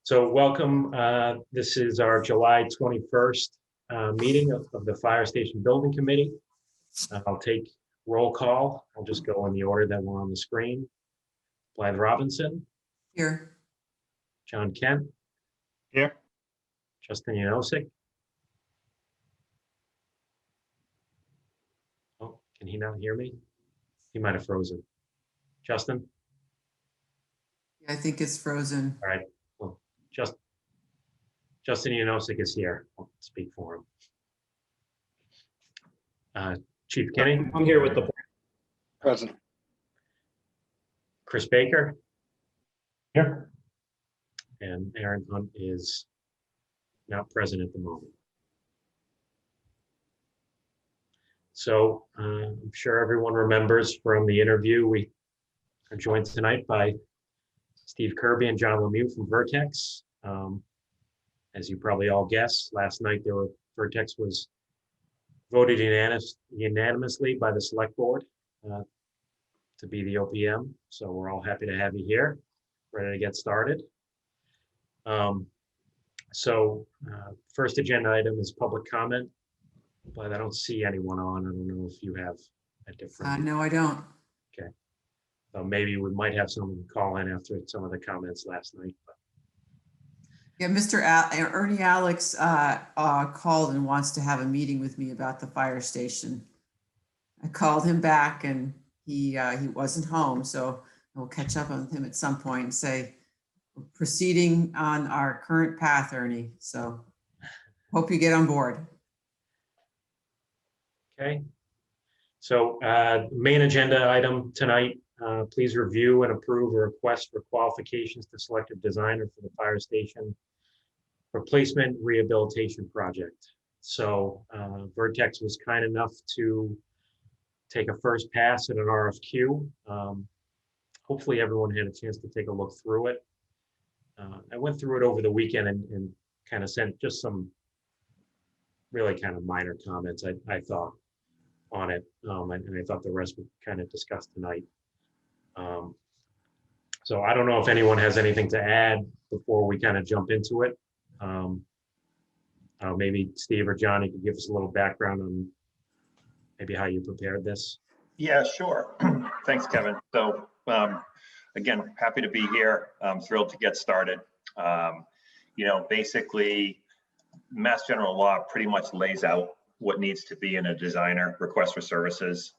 So welcome. This is our July 21st meeting of the Fire Station Building Committee. I'll take roll call. I'll just go in the order that we're on the screen. Blythe Robinson. Here. John Kent. Here. Justin Yanosik. Oh, can he not hear me? He might have frozen. Justin? I think it's frozen. All right. Well, Justin Yanosik is here. I'll speak for him. Chief Kenny? I'm here with the present. Chris Baker? Here. And Aaron Hunt is not present at the moment. So I'm sure everyone remembers from the interview, we are joined tonight by Steve Kirby and John Lemieux from Vertex. As you probably all guessed, last night Vertex was voted unanimously by the select board to be the OPM. So we're all happy to have you here, ready to get started. First agenda item is public comment, but I don't see anyone on. I don't know if you have a different. No, I don't. Okay. So maybe we might have someone call in after some of the comments last night. But. Yeah, Mr. Ernie Alex called and wants to have a meeting with me about the fire station. I called him back and he wasn't home, so we'll catch up on him at some point and say, we're proceeding on our current path, Ernie. So hope you get on board. Okay. So main agenda item tonight, please review and approve a request for qualifications to selective designer for the fire station replacement rehabilitation project. So Vertex was kind enough to take a first pass at an RFQ. Hopefully everyone had a chance to take a look through it. I went through it over the weekend and kind of sent just some really kind of minor comments I thought on it. And I thought the rest would kind of discuss tonight. So I don't know if anyone has anything to add before we kind of jump into it. Maybe Steve or John, you could give us a little background on maybe how you prepared this. Yeah, sure. Thanks, Kevin. So again, happy to be here. I'm thrilled to get started. Basically, Mass General Law pretty much lays out what needs to be in a designer request for services.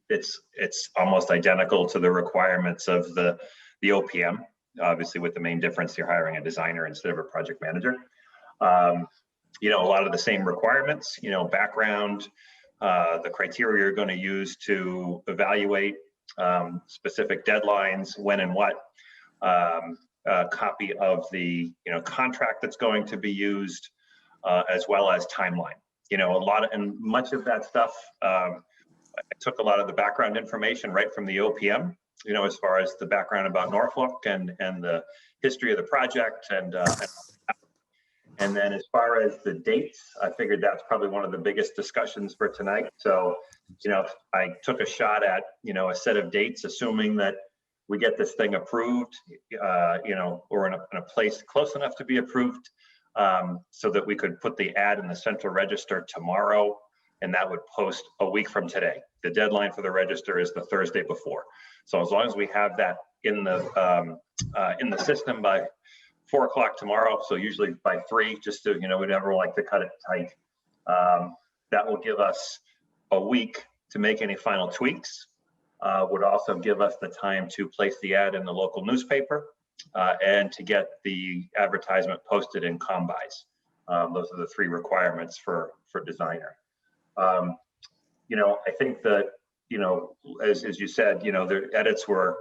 It's almost identical to the requirements of the OPM, obviously with the main difference you're hiring a designer instead of a project manager. A lot of the same requirements, background, the criteria you're going to use to evaluate specific deadlines, when and what, a copy of the contract that's going to be used, as well as timeline. And much of that stuff, I took a lot of the background information right from the OPM, as far as the background about Norfolk and the history of the project and then as far as the dates, I figured that's probably one of the biggest discussions for tonight. So, I took a shot at, a set of dates, assuming that we get this thing approved, or in a place close enough to be approved, so that we could put the ad in the central register tomorrow, and that would post a week from today. The deadline for the register is the Thursday before. So as long as we have that in the system by 4 o'clock tomorrow, so usually by 3, just to, we never like to cut it tight. That will give us a week to make any final tweaks. Would also give us the time to place the ad in the local newspaper and to get the advertisement posted in combis. Those are the 3 requirements for designer. I think that, as you said, the edits were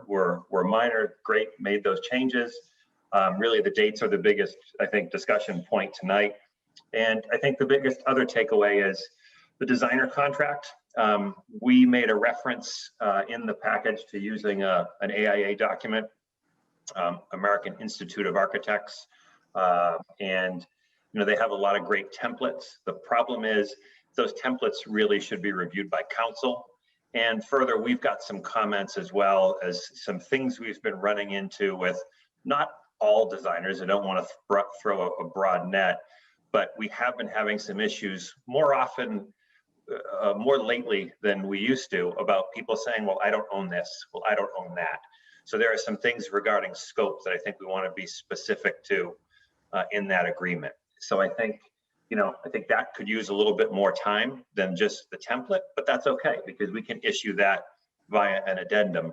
minor, great, made those changes. Really, the dates are the biggest, I think, discussion point tonight. And I think the biggest other takeaway is the designer contract. We made a reference in the package to using an AIA document, American Institute of Architects. And, they have a lot of great templates. The problem is those templates really should be reviewed by council. And further, we've got some comments as well as some things we've been running into with not all designers. I don't want to throw a broad net, but we have been having some issues more often, more lately than we used to, about people saying, well, I don't own this, well, I don't own that. So there are some things regarding scope that I think we want to be specific to in that agreement. So I think, I think that could use a little bit more time than just the template, but that's okay, because we can issue that via an addendum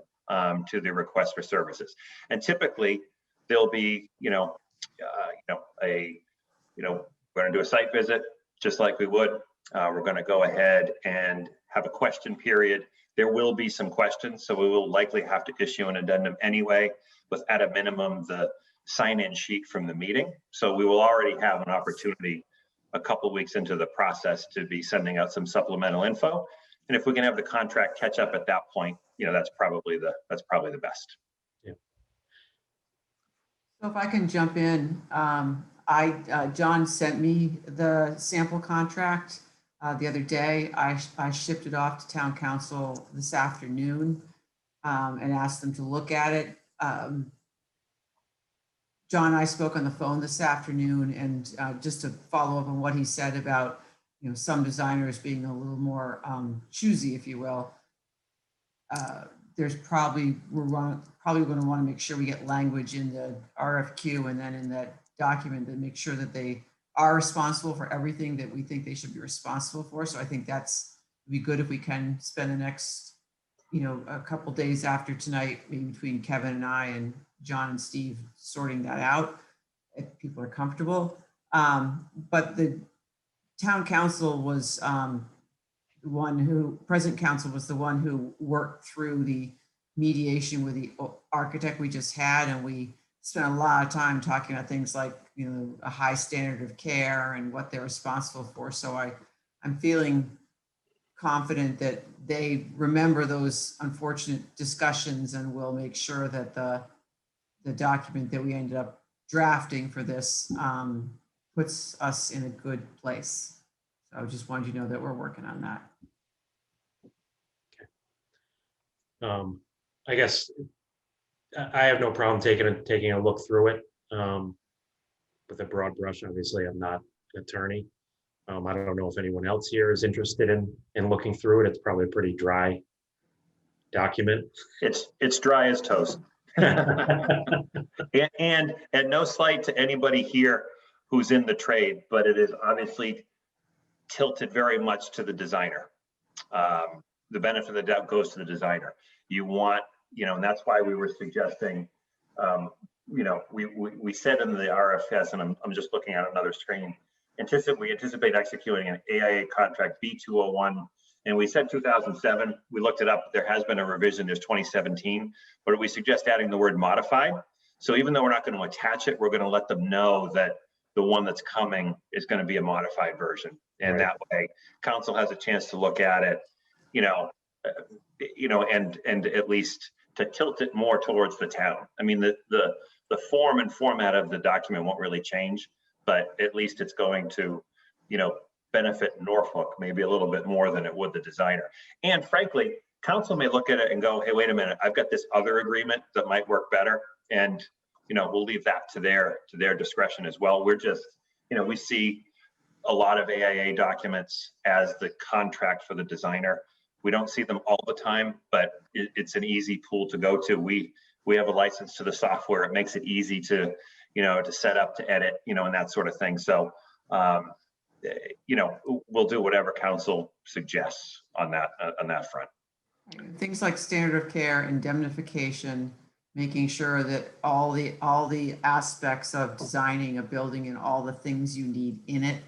to the request for services. And typically there'll be, we're going to do a site visit just like we would. We're going to go ahead and have a question period. There will be some questions, so we will likely have to issue an addendum anyway, with at a minimum the sign-in sheet from the meeting. So we will already have an opportunity a couple of weeks into the process to be sending out some supplemental info. And if we can have the contract catch up at that point, that's probably the best. Yeah. So if I can jump in, John sent me the sample contract the other day. I shipped it off to town council this afternoon and asked them to look at it. John and I spoke on the phone this afternoon, and just to follow up on what he said about, some designers being a little more choosy, if you will. We're probably going to want to make sure we get language in the RFQ and then in that document to make sure that they are responsible for everything that we think they should be responsible for. So I think that's would be good if we can spend the next, a couple days after tonight, maybe between Kevin and I and John and Steve, sorting that out if people are comfortable. But the town council was present council was the one who worked through the mediation with the architect we just had. And we spent a lot of time talking about things like, a high standard of care and what they're responsible for. So I'm feeling confident that they remember those unfortunate discussions and will make sure that the document that we ended up drafting for this puts us in a good place. So I just wanted you to know that we're working on that. I guess I have no problem taking a look through it with a broad brush. Obviously, I'm not an attorney. I don't know if anyone else here is interested in looking through it. It's probably a pretty dry document. It's dry as toast. and no slight to anybody here who's in the trade, but it is obviously tilted very much to the designer. The benefit of the doubt goes to the designer. You want, and that's why we were suggesting, we said in the RFS, and I'm just looking at another screen, we anticipate executing an AIA contract B201, and we said 2007. We looked it up. There has been a revision. There's 2017, but we suggest adding the word modified. So even though we're not going to attach it, we're going to let them know that the one that's coming is going to be a modified version, and right. That way, council has a chance to look at it, and at least to tilt it more towards the town. I mean, the form and format of the document won't really change, but at least it's going to, benefit Norfolk maybe a little bit more than it would the designer. And frankly, council may look at it and go, hey, wait a minute, I've got this other agreement that might work better. And, we'll leave that to their discretion as well. We're just, we see a lot of AIA documents as the contract for the designer. We don't see them all the time, but it's an easy pool to go to. We have a license to the software. It makes it easy to, to set up, to edit, and that sort of thing. So, we'll do whatever council suggests on that front. Things like standard of care, indemnification, making sure that all the aspects of designing a building and all the things you need in it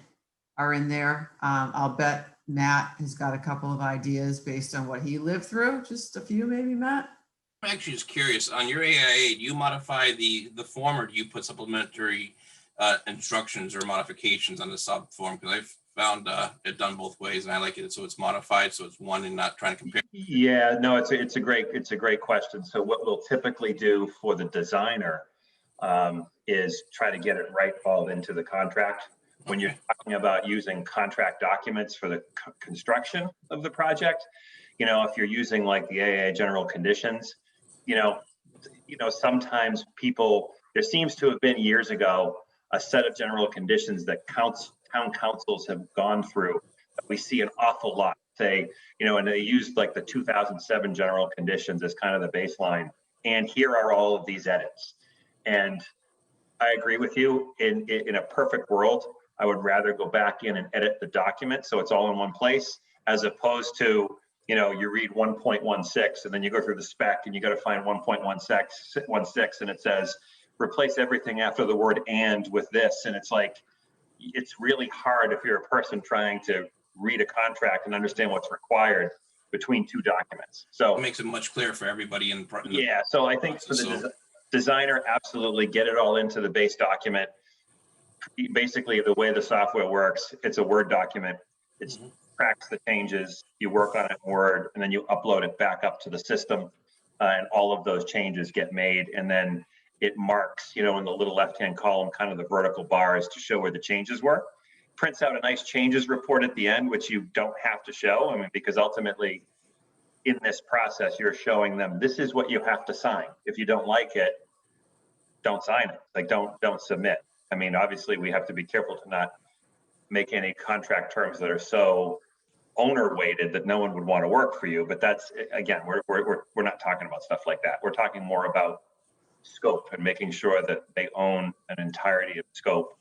are in there. I'll bet Matt has got a couple of ideas based on what he lived through. Just a few, maybe, Matt? I'm actually just curious, on your AIA, do you modify the form, or do you put supplementary instructions or modifications on the sub form? Because I've found it done both ways, and I like it so it's modified, so it's one and not trying to compare. Yeah, no, it's a great question. So what we'll typically do for the designer is try to get it right all into the contract. When you're talking about using contract documents for the construction of the project, if you're using like the AIA general conditions, sometimes people there seems to have been years ago a set of general conditions that town councils have gone through that we see an awful lot. Say, and they used like the 2007 general conditions as kind of the baseline. And here are all of these edits. And I agree with you. In a perfect world, I would rather go back in and edit the document so it's all in one place, as opposed to, you read 1.16 and then you go through the spec and you got to find 1.16 and it says replace everything after the word "and" with this. And it's like, it's really hard if you're a person trying to read a contract and understand what's required between two documents. So It makes it much clearer for everybody in the yeah, so I think for the designer, absolutely get it all into the base document. Basically, the way the software works, it's a Word document. It tracks the changes, you work on it in Word, and then you upload it back up to the system, and all of those changes get made, and then it marks, in the little left-hand column, kind of the vertical bars to show where the changes were. Prints out a nice changes report at the end, which you don't have to show. Because ultimately in this process, you're showing them, this is what you have to sign. If you don't like it, don't sign it. Like, don't submit. Obviously we have to be careful to not make any contract terms that are so owner weighted that no one would want to work for you. But that's, again, we're not talking about stuff like that. We're talking more about scope and making sure that they own an entirety of scope.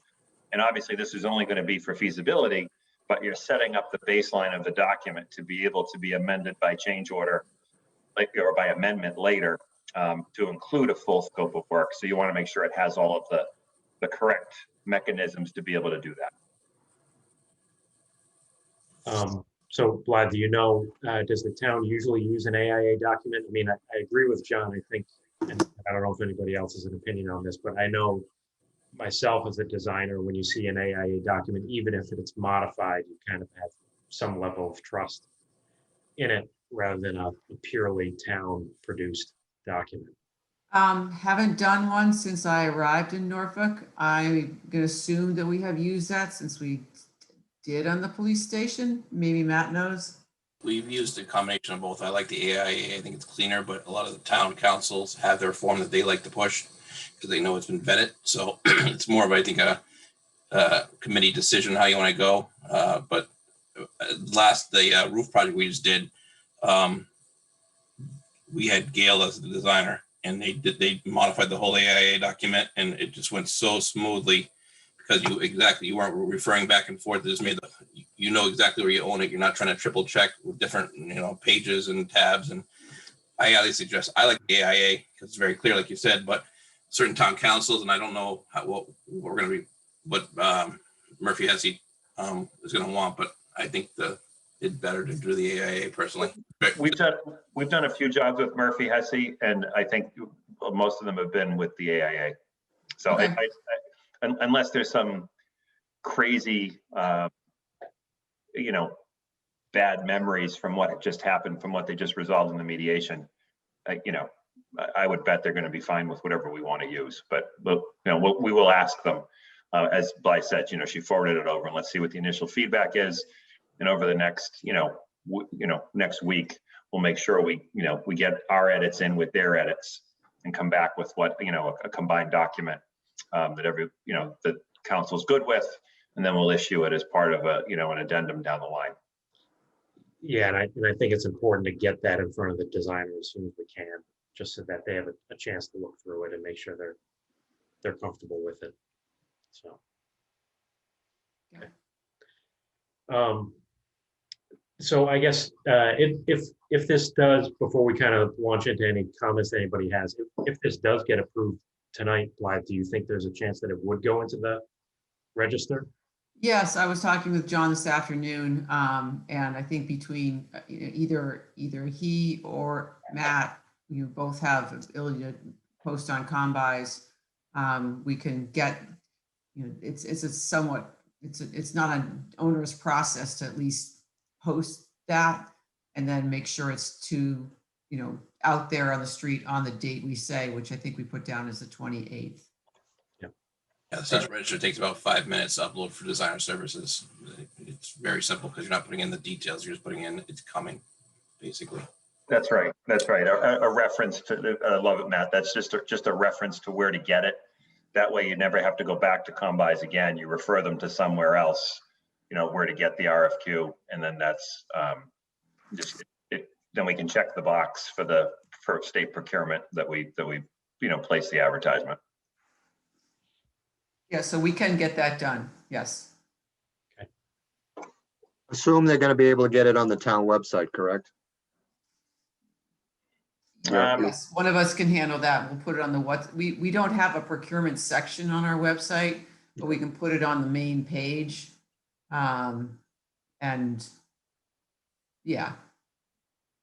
And obviously this is only going to be for feasibility, but you're setting up the baseline of the document to be able to be amended by change order, or by amendment later, to include a full scope of work. So you want to make sure it has all of the correct mechanisms to be able to do that. So Vlad, do does the town usually use an AIA document? I agree with John, I think, and I don't know if anybody else has an opinion on this, but I know myself as a designer, when you see an AIA document, even if it's modified, you kind of have some level of trust in it rather than a purely town produced document. Haven't done one since I arrived in Norfolk. I'm gonna assume that we have used that since we did on the police station. Maybe Matt knows. We've used a combination of both. I like the AIA. I think it's cleaner, but a lot of the town councils have their form that they like to push because they know it's been vetted. So it's more of, I think, a committee decision how you want to go. But the roof project we just did, we had Gail as the designer, and they modified the whole AIA document, and it just went so smoothly because you weren't referring back and forth. It just made exactly where you own it. You're not trying to triple check with different pages and tabs. And I highly suggest, I like the AIA because it's very clear, like you said, but certain town councils, and I don't know what we're going to be, what Murphy Hesse is going to want, but I think it's better to do the AIA personally. We've done a few jobs with Murphy Hesse, and I think most of them have been with the AIA. So Okay. Unless there's some crazy, bad memories from what just happened, from what they just resolved in the mediation, I would bet they're going to be fine with whatever we want to use. But we will ask them. As Bly said, she forwarded it over, and let's see what the initial feedback is. And over the next, next week, we'll make sure we get our edits in with their edits and come back with what, a combined document that the council's good with, and then we'll issue it as part of an addendum down the line. Yeah, and I think it's important to get that in front of the designer as soon as we can, just so that they have a chance to look through it and make sure they're comfortable with it. So. Okay. So I guess if this does, before we kind of launch into any comments that anybody has, if this does get approved tonight, Blythe, do you think there's a chance that it would go into the register? Yes, I was talking with John this afternoon, and I think between either he or Matt, you both have the ability to post on combis. We can get, it's not an onerous process to at least post that, and then make sure it's out there on the street on the date we say, which I think we put down as the 28th. Yeah, the central register takes about 5 minutes to upload for designer services. It's very simple because you're not putting in the details. You're just putting in it's coming, basically. That's right. A reference to, I love it, Matt. That's just a reference to where to get it. That way you never have to go back to combis again. You refer them to somewhere else, where to get the RFQ. And then that's just it. Then we can check the box for state procurement that we place the advertisement. Yeah, so we can get that done. Yes. Assume they're gonna be able to get it on the town website, correct? Yeah. Yes, one of us can handle that. We'll put it on the we don't have a procurement section on our website, but we can put it on the main page. And yeah,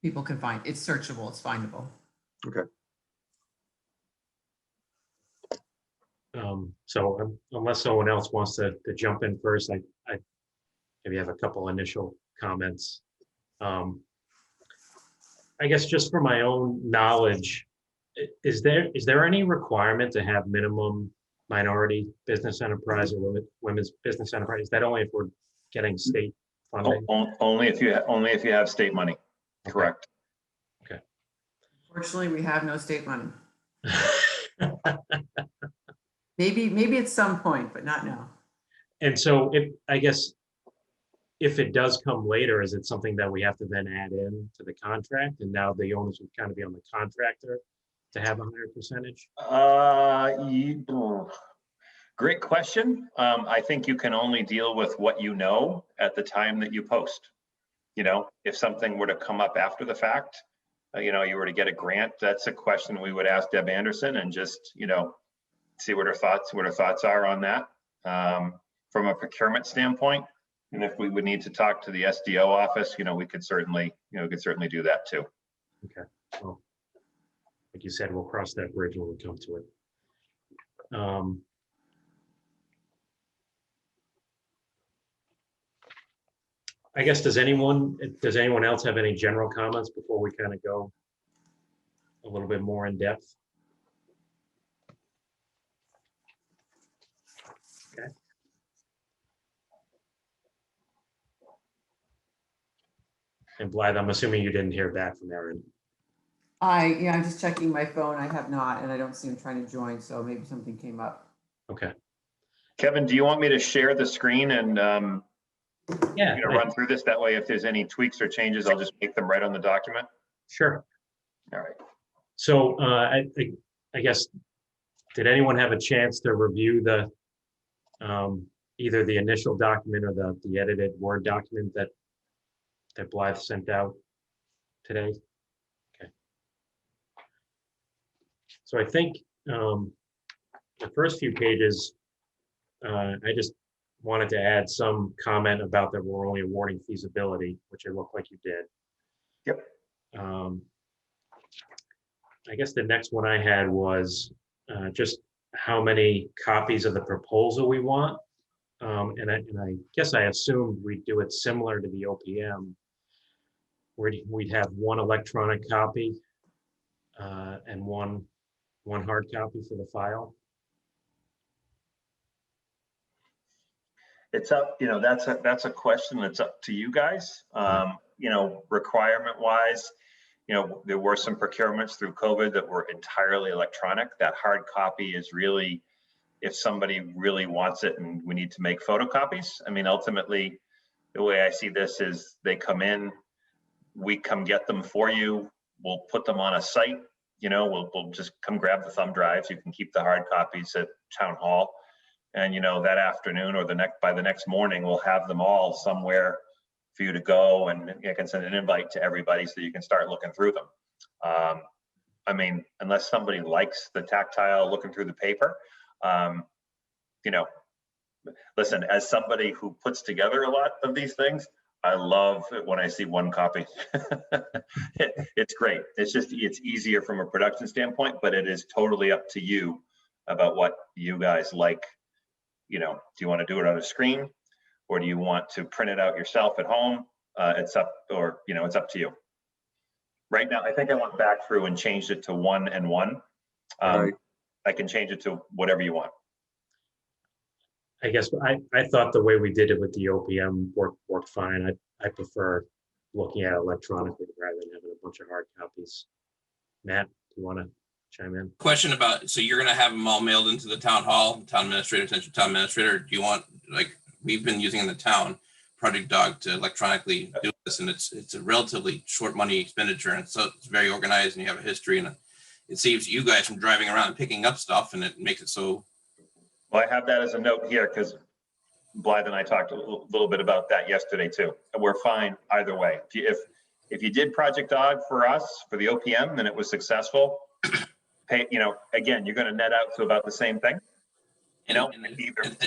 people can find, it's searchable, it's findable. Okay. So unless someone else wants to jump in first, I maybe have a couple initial comments. I guess just for my own knowledge, is there any requirement to have minimum minority business enterprise or women's business enterprise? Is that only if we're getting state funding? Only if you have state money. Okay. Correct. Okay. Fortunately, we have no state money. Maybe at some point, but not now. And so I guess if it does come later, is it something that we have to then add in to the contract? And now the onus would kind of be on the contractor to have a higher percentage? Great question. I think you can only deal with what you know at the time that you post. If something were to come up after the fact, you were to get a grant, that's a question we would ask Deb Anderson and just, see what her thoughts are on that. From a procurement standpoint, and if we would need to talk to the SDO office, we could certainly do that too. Okay. Well, like you said, we'll cross that bridge when we come to it. I guess, does anyone else have any general comments before we kind of go a little bit more in depth? Okay. And Blythe, I'm assuming you didn't hear back from Erin. I'm just checking my phone. I have not, and I don't see him trying to join, so maybe something came up. Okay. Kevin, do you want me to share the screen and Yeah. run through this? That way, if there's any tweaks or changes, I'll just make them right on the document. Sure. All right. So I guess, did anyone have a chance to review the either the initial document or the edited Word document that Blythe sent out today? Okay. So I think the first few pages, I just wanted to add some comment about that we're only awarding feasibility, which it looked like you did. Yep. I guess the next one I had was just how many copies of the proposal we want. And I guess I assumed we'd do it similar to the OPM, where we'd have one electronic copy and one hard copy for the file. It's up, that's a question that's up to you guys. Requirement wise, there were some procurements through COVID that were entirely electronic. That hard copy is really, if somebody really wants it and we need to make photocopies. I mean, ultimately, the way I see this is they come in, we come get them for you. We'll put them on a site, we'll just come grab the thumb drives. You can keep the hard copies at town hall. And, that afternoon or by the next morning, we'll have them all somewhere for you to go, and I can send an invite to everybody so you can start looking through them. I mean, unless somebody likes the tactile looking through the paper, listen, as somebody who puts together a lot of these things, I love it when I see one copy. It's great. It's easier from a production standpoint, but it is totally up to you about what you guys like. Do you want to do it on a screen, or do you want to print it out yourself at home? It's up to you. Right now, I think I went back through and changed it to 1 and 1. Right. I can change it to whatever you want. I guess I thought the way we did it with the OPM worked fine. I prefer looking at it electronically rather than having a bunch of hard copies. Matt, do you want to chime in. Question about, so you're gonna have them all mailed into the town hall, town administrator, attention town administrator. Do you want, like, we've been using in the town, Project Dog to electronically do this, and it's a relatively short money expenditure, and so it's very organized, and you have a history, and it saves you guys from driving around and picking up stuff, and it makes it so. Well, I have that as a note here because Blythe and I talked a little bit about that yesterday too. And we're fine either way. If you did Project Dog for us, for the OPM, and it was successful, pay, again, you're going to net out to about the same thing. Either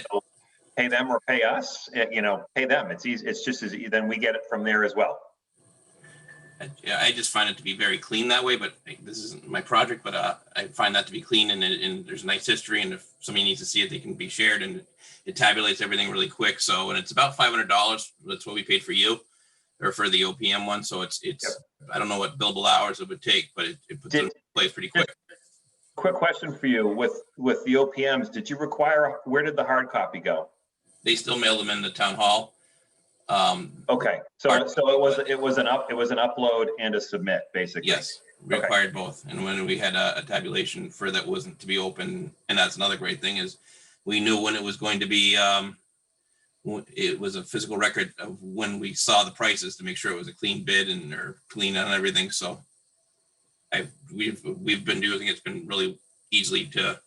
so pay them or pay us, pay them. It's easy. It's just as easy. Then we get it from there as well. Yeah, I just find it to be very clean that way, but this isn't my project, but I find that to be clean, and there's a nice history, and if somebody needs to see it, they can be shared, and it tabulates everything really quick. So, and it's about $500. That's what we paid for you, or for the OPM one. So it's Yep. I don't know what billable hours it would take, but it puts it in place pretty quick. Quick question for you. With the OPMs, did you require, where did the hard copy go? They still mail them in the town hall. Okay, so it was an upload and a submit, basically. Yes, required both. And when we had a tabulation for that wasn't to be open, and that's another great thing is we knew when it was going to be, it was a physical record of when we saw the prices to make sure it was a clean bid and or clean on everything. So we've been using it. It's been really easily to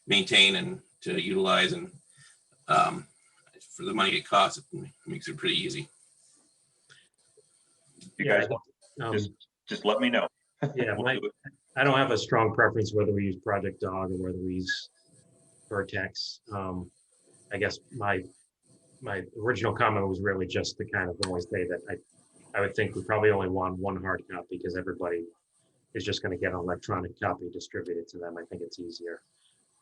maintain and to utilize, and for the money it costs, it makes it pretty easy. You guys just let me know. Yeah, I don't have a strong preference whether we use Project Dog or whether we use Vertex. I guess my original comment was really just to kind of only say that I would think we probably only want one hard copy because everybody is just going to get an electronic copy distributed to them. I think it's easier.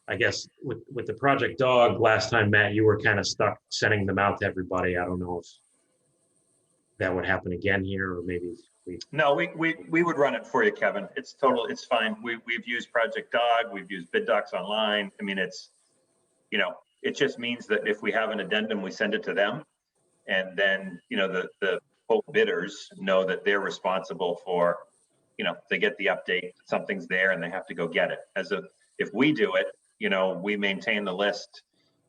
I guess with the Project Dog, last time, Matt, you were kind of stuck sending them out to everybody. I don't know if that would happen again here, or maybe No, we would run it for you, Kevin. It's fine. We've used Project Dog, we've used Bid Docs Online. I mean, it's, it just means that if we have an addendum, we send it to them. And then, the whole bidders know that they're responsible for, they get the update, something's there and they have to go get it. If we do it, we maintain the list.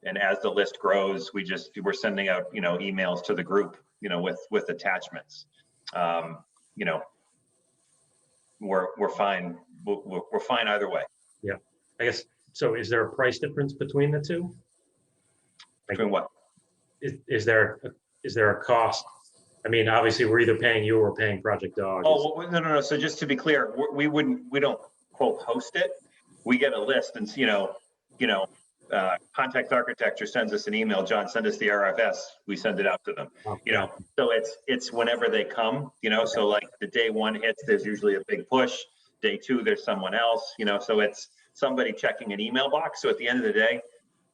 And as the list grows, we're sending out, emails to the group, with attachments. We're fine. We're fine either way. Yeah, I guess. So is there a price difference between the two? Between what? Is there a cost? I mean, obviously we're either paying you or paying Project Dog. Oh, well, no. So just to be clear, we don't quote host it. We get a list and, Contact Architecture sends us an email, John, send us the RFS. We send it out to them, so it's whenever they come, so like the day one hits, there's usually a big push. Day two, there's someone else, so it's somebody checking an email box. So at the end of the day,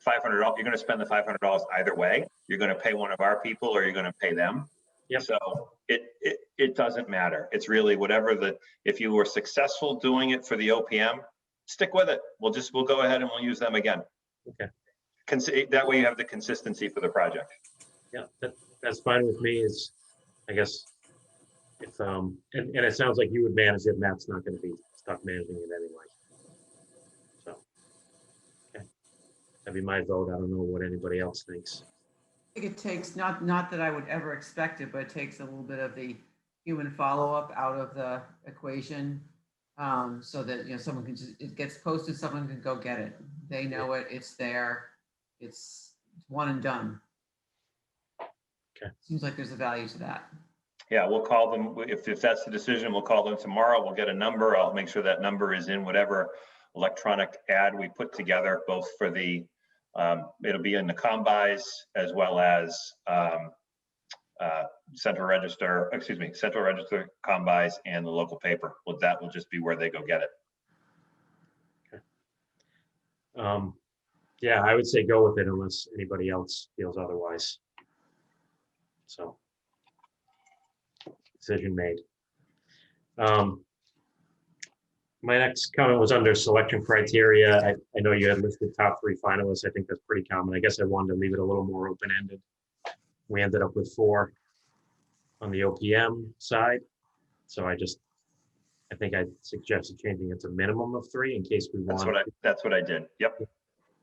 $500, you're going to spend the $500 either way. You're going to pay one of our people or you're going to pay them. Yep. So it doesn't matter. It's really whatever if you were successful doing it for the OPM, stick with it. We'll go ahead and we'll use them again. Okay. That way you have the consistency for the project. Yeah, that's fine with me. Is I guess if and it sounds like you would manage it. Matt's not going to be stuck managing it anyway. So okay, that'd be my vote. I don't know what anybody else thinks. I think it takes, not that I would ever expect it, but it takes a little bit of the human follow-up out of the equation, so that, someone can it gets posted, someone can go get it. They know it, it's there, it's one and done. Okay. Seems like there's a value to that. Yeah, we'll call them, if that's the decision, we'll call them tomorrow. We'll get a number. I'll make sure that number is in whatever electronic ad we put together, both for the, it'll be in the combis as well as central register combis and the local paper. Well, that will just be where they go get it. Okay. Yeah, I would say go with it unless anybody else feels otherwise. So, decision made. My next comment was under selection criteria. I know you had listed top 3 finalists. I think that's pretty common. I guess I wanted to leave it a little more open-ended. We ended up with 4 on the OPM side. So I just I think I suggested changing it to minimum of 3 in case we want. That's what I did. Yep. I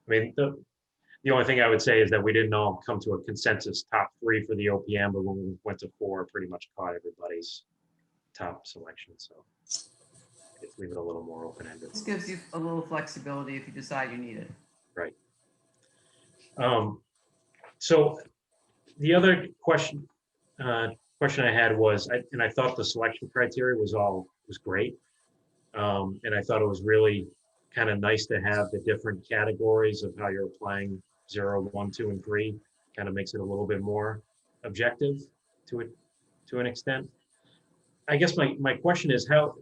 mean, the only thing I would say is that we didn't all come to a consensus top 3 for the OPM, but when we went to 4, pretty much caught everybody's top selection. So let's leave it a little more open-ended. This gives you a little flexibility if you decide you need it. Right. So the other question I had was, and I thought the selection criteria was great. And I thought it was really kind of nice to have the different categories of how you're applying 0, 1, 2, and 3. Kind of makes it a little bit more objective to an extent. I guess my question is how,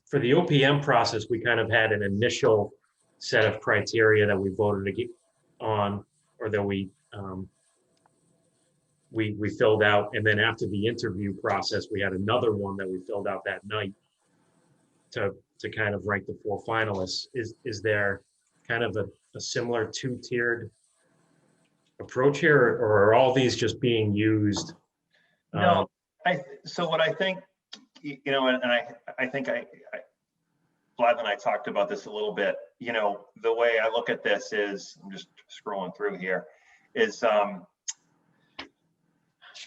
for the OPM process, we kind of had an initial set of criteria that we voted on, or that we filled out, and then after the interview process, we had another one that we filled out that night to kind of rank the 4 finalists. Is there kind of a similar 2-tiered approach here, or are all these just being used? No, so what I think, and I think Vlad and I talked about this a little bit. The way I look at this is, I'm just scrolling through here, is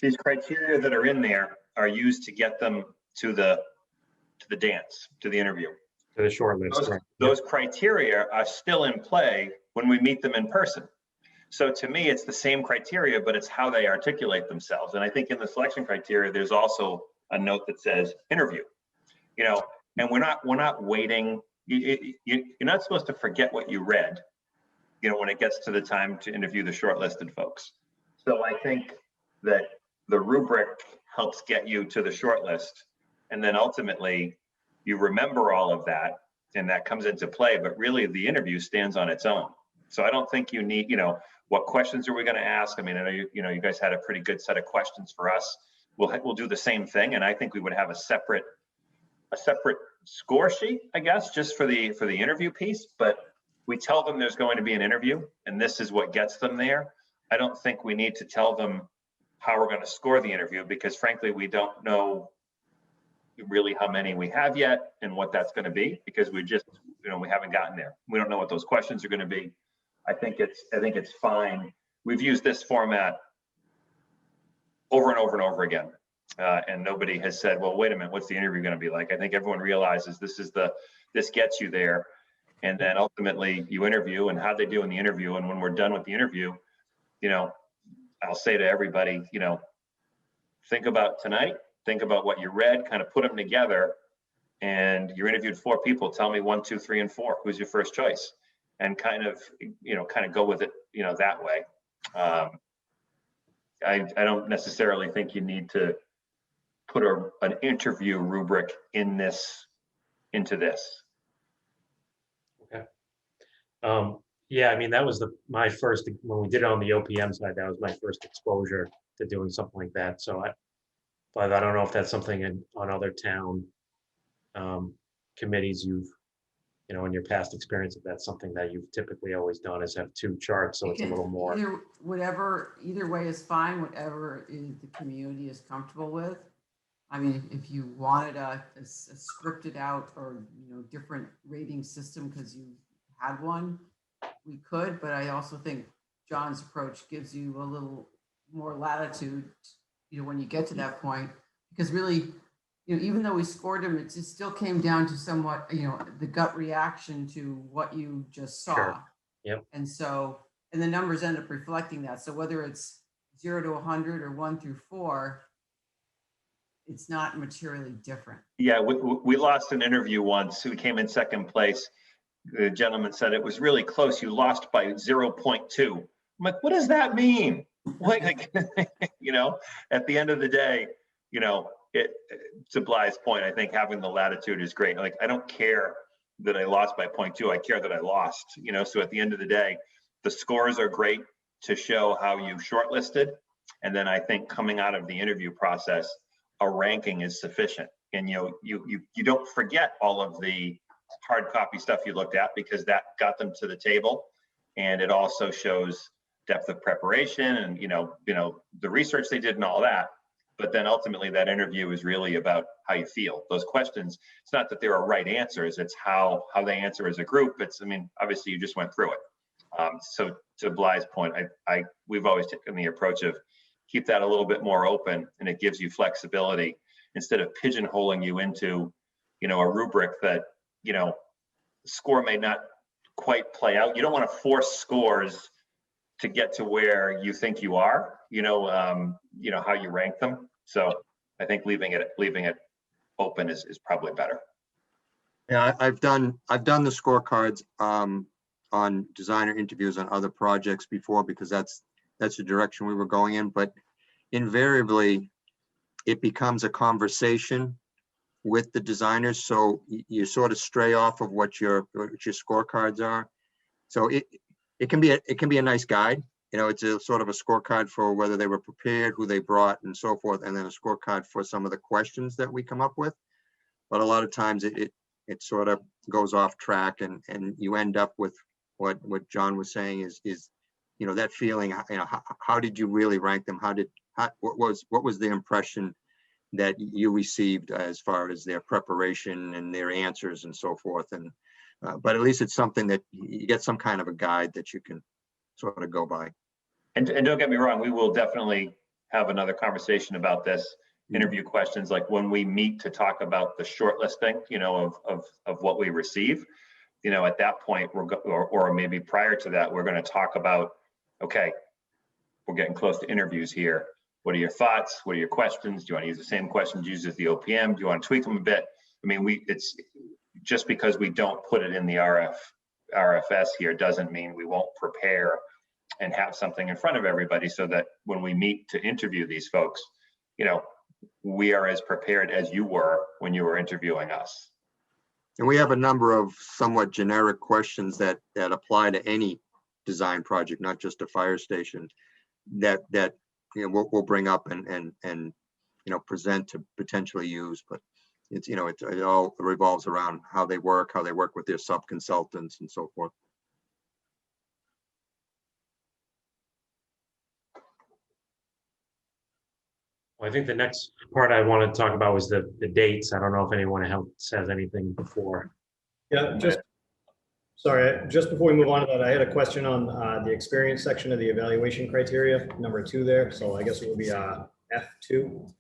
these criteria that are in there are used to get them to the dance, to the interview. To the short list, right? Those criteria are still in play when we meet them in person. So to me, it's the same criteria, but it's how they articulate themselves. And I think in the selection criteria, there's also a note that says interview. And we're not waiting. You're not supposed to forget what you read, when it gets to the time to interview the shortlisted folks. So I think that the rubric helps get you to the shortlist, and then ultimately you remember all of that, and that comes into play. But really, the interview stands on its own. So I don't think you need, what questions are we going to ask? I mean, I know you guys had a pretty good set of questions for us. We'll do the same thing, and I think we would have a separate score sheet, I guess, just for the interview piece. But we tell them there's going to be an interview, and this is what gets them there. I don't think we need to tell them how we're going to score the interview, because frankly, we don't know really how many we have yet and what that's going to be, because we just, we haven't gotten there. We don't know what those questions are going to be. I think it's fine. We've used this format over and over and over again. And nobody has said, well, wait a minute, what's the interview going to be like? I think everyone realizes this gets you there. And then ultimately you interview, and how they do in the interview. And when we're done with the interview, I'll say to everybody, think about tonight, think about what you read, kind of put them together, and you interviewed 4 people. Tell me 1, 2, 3, and 4. Who's your first choice? And kind of go with it, that way. I don't necessarily think you need to put an interview rubric into this. Okay. Yeah, I mean, that was my first, when we did it on the OPM side, that was my first exposure to doing something like that. So but I don't know if that's something on other town committees in your past experience, if that's something that you've typically always done, is have 2 charts, so it's a little more. Either way is fine, whatever the community is comfortable with. I mean, if you wanted a scripted out or different rating system because you had one, we could. But I also think John's approach gives you a little more latitude, when you get to that point, because really, even though we scored them, it still came down to somewhat, the gut reaction to what you just saw. Sure. Yep. And the numbers end up reflecting that. So whether it's 0 to 100 or 1 through 4, it's not materially different. Yeah, we lost an interview once. We came in second place. The gentleman said it was really close. You lost by 0.2. I'm like, what does that mean? Like, at the end of the day, to Bly's point, I think having the latitude is great. Like, I don't care that I lost by 0.2. I care that I lost, so at the end of the day, the scores are great to show how you shortlisted. And then I think coming out of the interview process, a ranking is sufficient. And, you don't forget all of the hard copy stuff you looked at, because that got them to the table. And it also shows depth of preparation and, the research they did and all that. but then ultimately that interview is really about how you feel. Those questions, it's not that there are right answers, it's how they answer as a group. It's, I mean, obviously you just went through it. So to Bly's point, we've always taken the approach of keep that a little bit more open, and it gives you flexibility instead of pigeonholing you into, you know, a rubric that, you know, score may not quite play out. You don't want to force scores to get to where you think you are, you know, how you rank them. So I think leaving it open is probably better. Yeah, I've done the scorecards on designer interviews on other projects before, because that's the direction we were going in. But invariably, it becomes a conversation with the designers, so you sort of stray off of what your scorecards are. So it can be a nice guide. You know, it's a sort of a scorecard for whether they were prepared, who they brought, and so forth, and then a scorecard for some of the questions that we come up with. But a lot of times it sort of goes off track, and you end up with what John was saying is, you know, that feeling, you know, how did you really rank them? What was the impression that you received as far as their preparation and their answers and so forth? And but at least it's something that you get some kind of a guide that you can sort of go by. And don't get me wrong, we will definitely have another conversation about this, interview questions, like when we meet to talk about the shortlisting, you know, of what we receive. You know, at that point, or maybe prior to that, we're going to talk about, okay, we're getting close to interviews here. What are your thoughts? What are your questions? Do you want to use the same questions used as the OPM? Do you want to tweak them a bit? I mean, it's just because we don't put it in the RFS here doesn't mean we won't prepare and have something in front of everybody, so that when we meet to interview these folks, you know, we are as prepared as you were when you were interviewing us. And we have a number of somewhat generic questions that apply to any design project, not just a fire station, that you know we'll bring up and you know present to potentially use. But it's, you know, it all revolves around how they work with their sub-consultants and so forth. Well, I think the next part I wanted to talk about was the dates. I don't know if anyone else has anything before. Yeah, just before we move on to that, I had a question on the experience section of the evaluation criteria, number 2 there. So I guess it would be F2.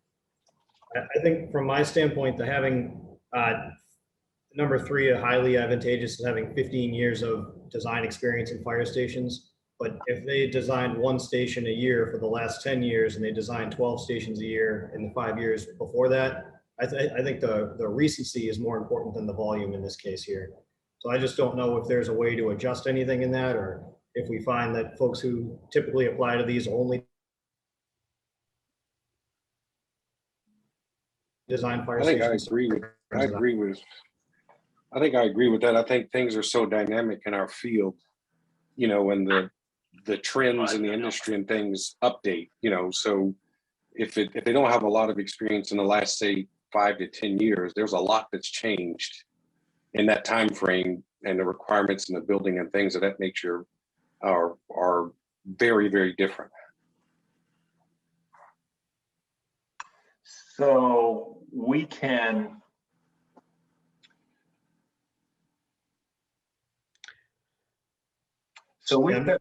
I think from my standpoint, the having number 3, highly advantageous, is having 15 years of design experience in fire stations. But if they designed 1 station a year for the last 10 years and they designed 12 stations a year in the 5 years before that, I think the recency is more important than the volume in this case here. So I just don't know if there's a way to adjust anything in that, or if we find that folks who typically apply to these only design fire stations. I agree with that. I think things are so dynamic in our field, you know, and the trends in the industry and things update, you know. So if they don't have a lot of experience in the last, say, 5 to 10 years, there's a lot that's changed in that time frame, and the requirements in the building and things of that nature are very, very different. So we can,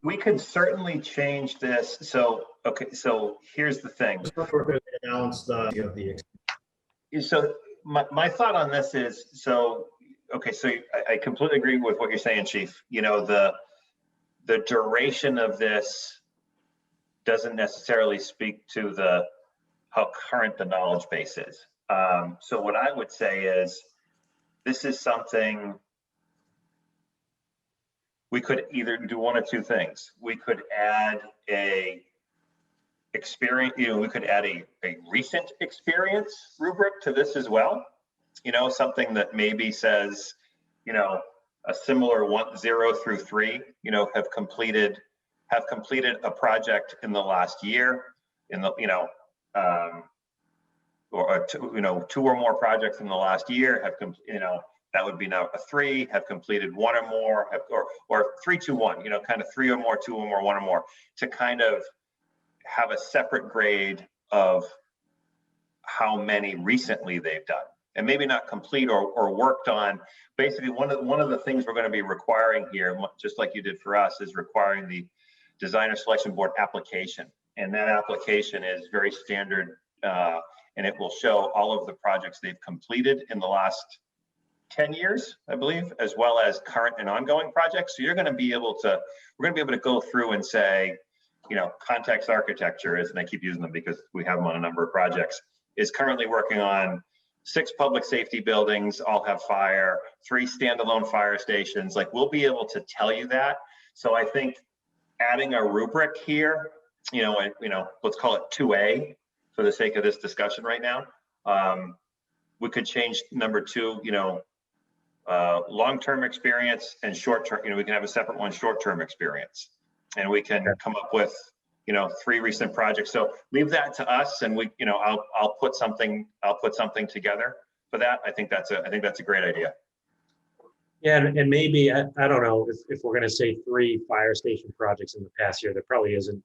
we could certainly change this. So, okay, so here's the thing. Balance So my thought on this is, so, okay, so I completely agree with what you're saying, Chief. You know, the duration of this doesn't necessarily speak to how current the knowledge base is. So what I would say is, this is something we could either do one of 2 things. We could add a experience, you know, we could add a recent experience rubric to this as well. You know, something that maybe says, you know, a similar 0 through 3, you know, have completed a project in the last year, in the, you know, or 2 or more projects in the last year have, you know, that would be now a 3, have completed 1 or more, or 3, 2, 1, you know, kind of 3 or more, 2 or more, 1 or more, to kind of have a separate grade of how many recently they've done, and maybe not complete or worked on. Basically, one of the things we're going to be requiring here, just like you did for us, is requiring the designer selection board application. And that application is very standard, and it will show all of the projects they've completed in the last 10 years, I believe, as well as current and ongoing projects. So you're going to be able to, we're going to be able to go through and say, you know, Context Architecture is, and I keep using them because we have them on a number of projects, is currently working on 6 public safety buildings, all have fire, 3 standalone fire stations. Like, we'll be able to tell you that. So I think adding a rubric here, you know, let's call it 2A for the sake of this discussion right now. We could change number 2, you know, long-term experience and short-term, you know, we can have a separate one, short-term experience. And we can come up with, you know, 3 recent projects. So leave that to us, and we, you know, I'll put something together for that. I think that's a great idea. Yeah, and maybe, I don't know, if we're gonna say 3 fire station projects in the past year, there probably isn't,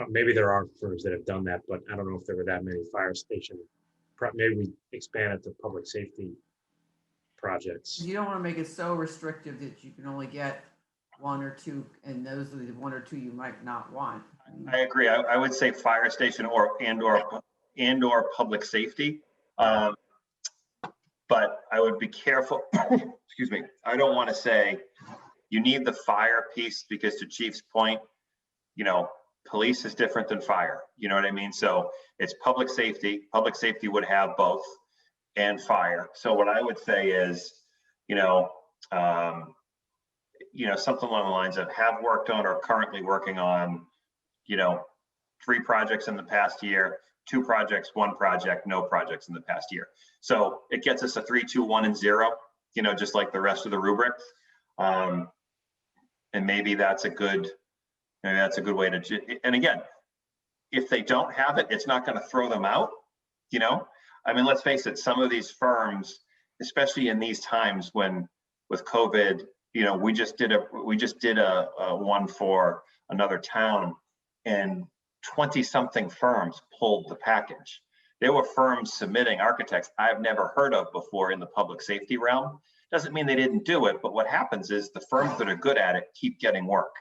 maybe there are firms that have done that, but I don't know if there were that many fire station, maybe we expand it to public safety projects. You don't want to make it so restrictive that you can only get 1 or 2, and those are the 1 or 2 you might not want. I agree. I would say fire station or public safety. But I would be careful. Excuse me. I don't want to say you need the fire piece, because to Chief's point, you know, police is different than fire. You know what I mean? So it's public safety. Public safety would have both, and fire. So what I would say is, you know, something along the lines of have worked on or currently working on, you know, 3 projects in the past year, 2 projects, 1 project, no projects in the past year. So it gets us a 3, 2, 1, and 0, you know, just like the rest of the rubrics. And maybe that's a good way to, and again, if they don't have it, it's not going to throw them out, you know? I mean, let's face it, some of these firms, especially in these times when with COVID, you know, we just did a one for another town, and 20-something firms pulled the package. There were firms submitting architects I've never heard of before in the public safety realm. Doesn't mean they didn't do it, but what happens is the firms that are good at it keep getting work.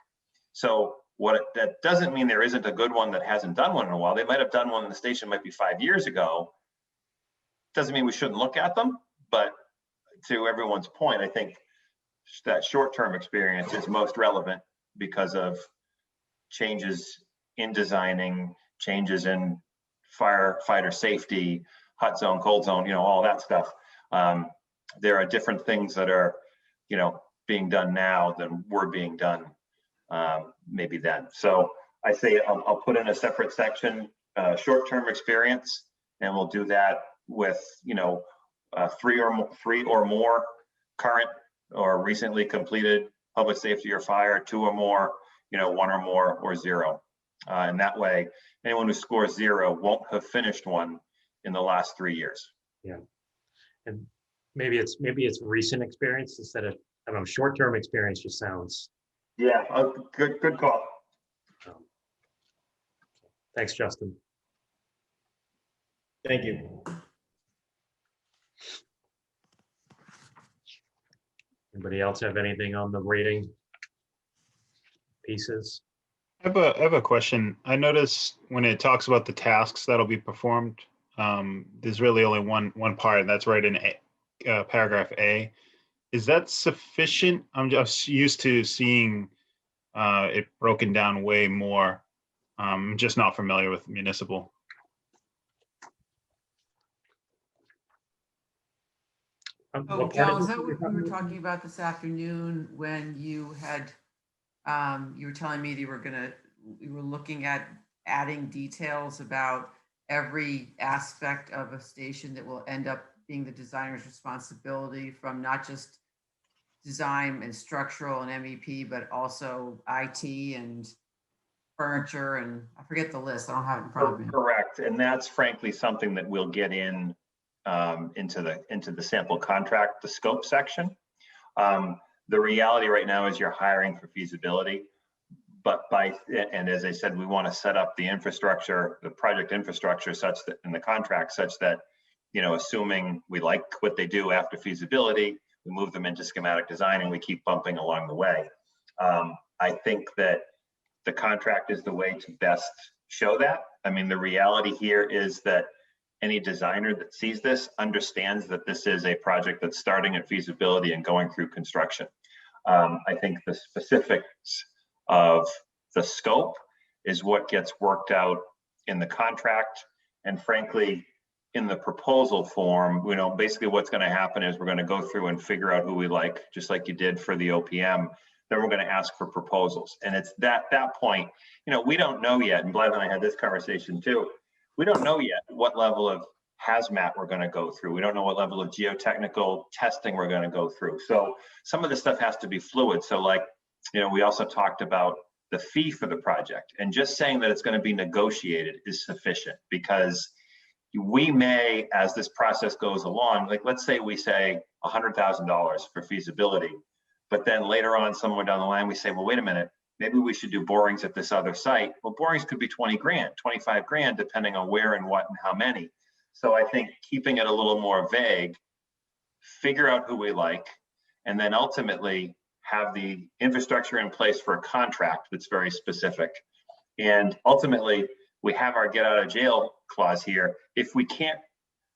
So that doesn't mean there isn't a good one that hasn't done one in a while. They might have done one in the station, might be 5 years ago. Doesn't mean we shouldn't look at them, but to everyone's point, I think that short-term experience is most relevant because of changes in designing, changes in firefighter safety, hot zone, cold zone, you know, all that stuff. There are different things that are, you know, being done now than were being done maybe then. So I say I'll put in a separate section, short-term experience, and we'll do that with, you know, 3 or more current or recently completed public safety or fire, 2 or more, you know, 1 or more, or 0. And that way, anyone who scores 0 won't have finished one in the last 3 years. Yeah, and maybe it's recent experience instead of, I don't know, short-term experience just sounds. Yeah, good call. Thanks, Justin. Thank you. Anybody else have anything on the rating pieces? I have a question. I noticed when it talks about the tasks that'll be performed, there's really only one part, and that's right in paragraph A. Is that sufficient? I'm just used to seeing it broken down way more. I'm just not familiar with municipal. Oh, Joe, is that what we were talking about this afternoon when you had, you were telling me you were looking at adding details about every aspect of a station that will end up being the designer's responsibility, from not just design and structural and MEP, but also IT and furniture, and I forget the list. I don't have it in front of me. Correct, and that's frankly something that we'll get in into the sample contract, the scope section. The reality right now is you're hiring for feasibility, and as I said, we want to set up the infrastructure, the project infrastructure such that in the contract such that, assuming we like what they do after feasibility, we move them into schematic design and we keep bumping along the way. I think that the contract is the way to best show that. I mean, the reality here is that any designer that sees this understands that this is a project that's starting at feasibility and going through construction. I think the specifics of the scope is what gets worked out in the contract, and frankly, in the proposal form, basically what's going to happen is we're going to go through and figure out who we like, just like you did for the OPM. Then we're going to ask for proposals, and it's that point. We don't know yet, and Blythe and I had this conversation too. We don't know yet what level of hazmat we're going to go through. We don't know what level of geotechnical testing we're going to go through. So some of this stuff has to be fluid. So we also talked about the fee for the project, and just saying that it's going to be negotiated is sufficient, because we may, as this process goes along, let's say we say $100,000 for feasibility, but then later on, somewhere down the line, we say, well, wait a minute, maybe we should do borings at this other site. Well, borings could be 20 grand, 25 grand, depending on where and what and how many. So I think keeping it a little more vague, figure out who we like, and then ultimately have the infrastructure in place for a contract that's very specific. And ultimately, we have our get out of jail clause here. If we can't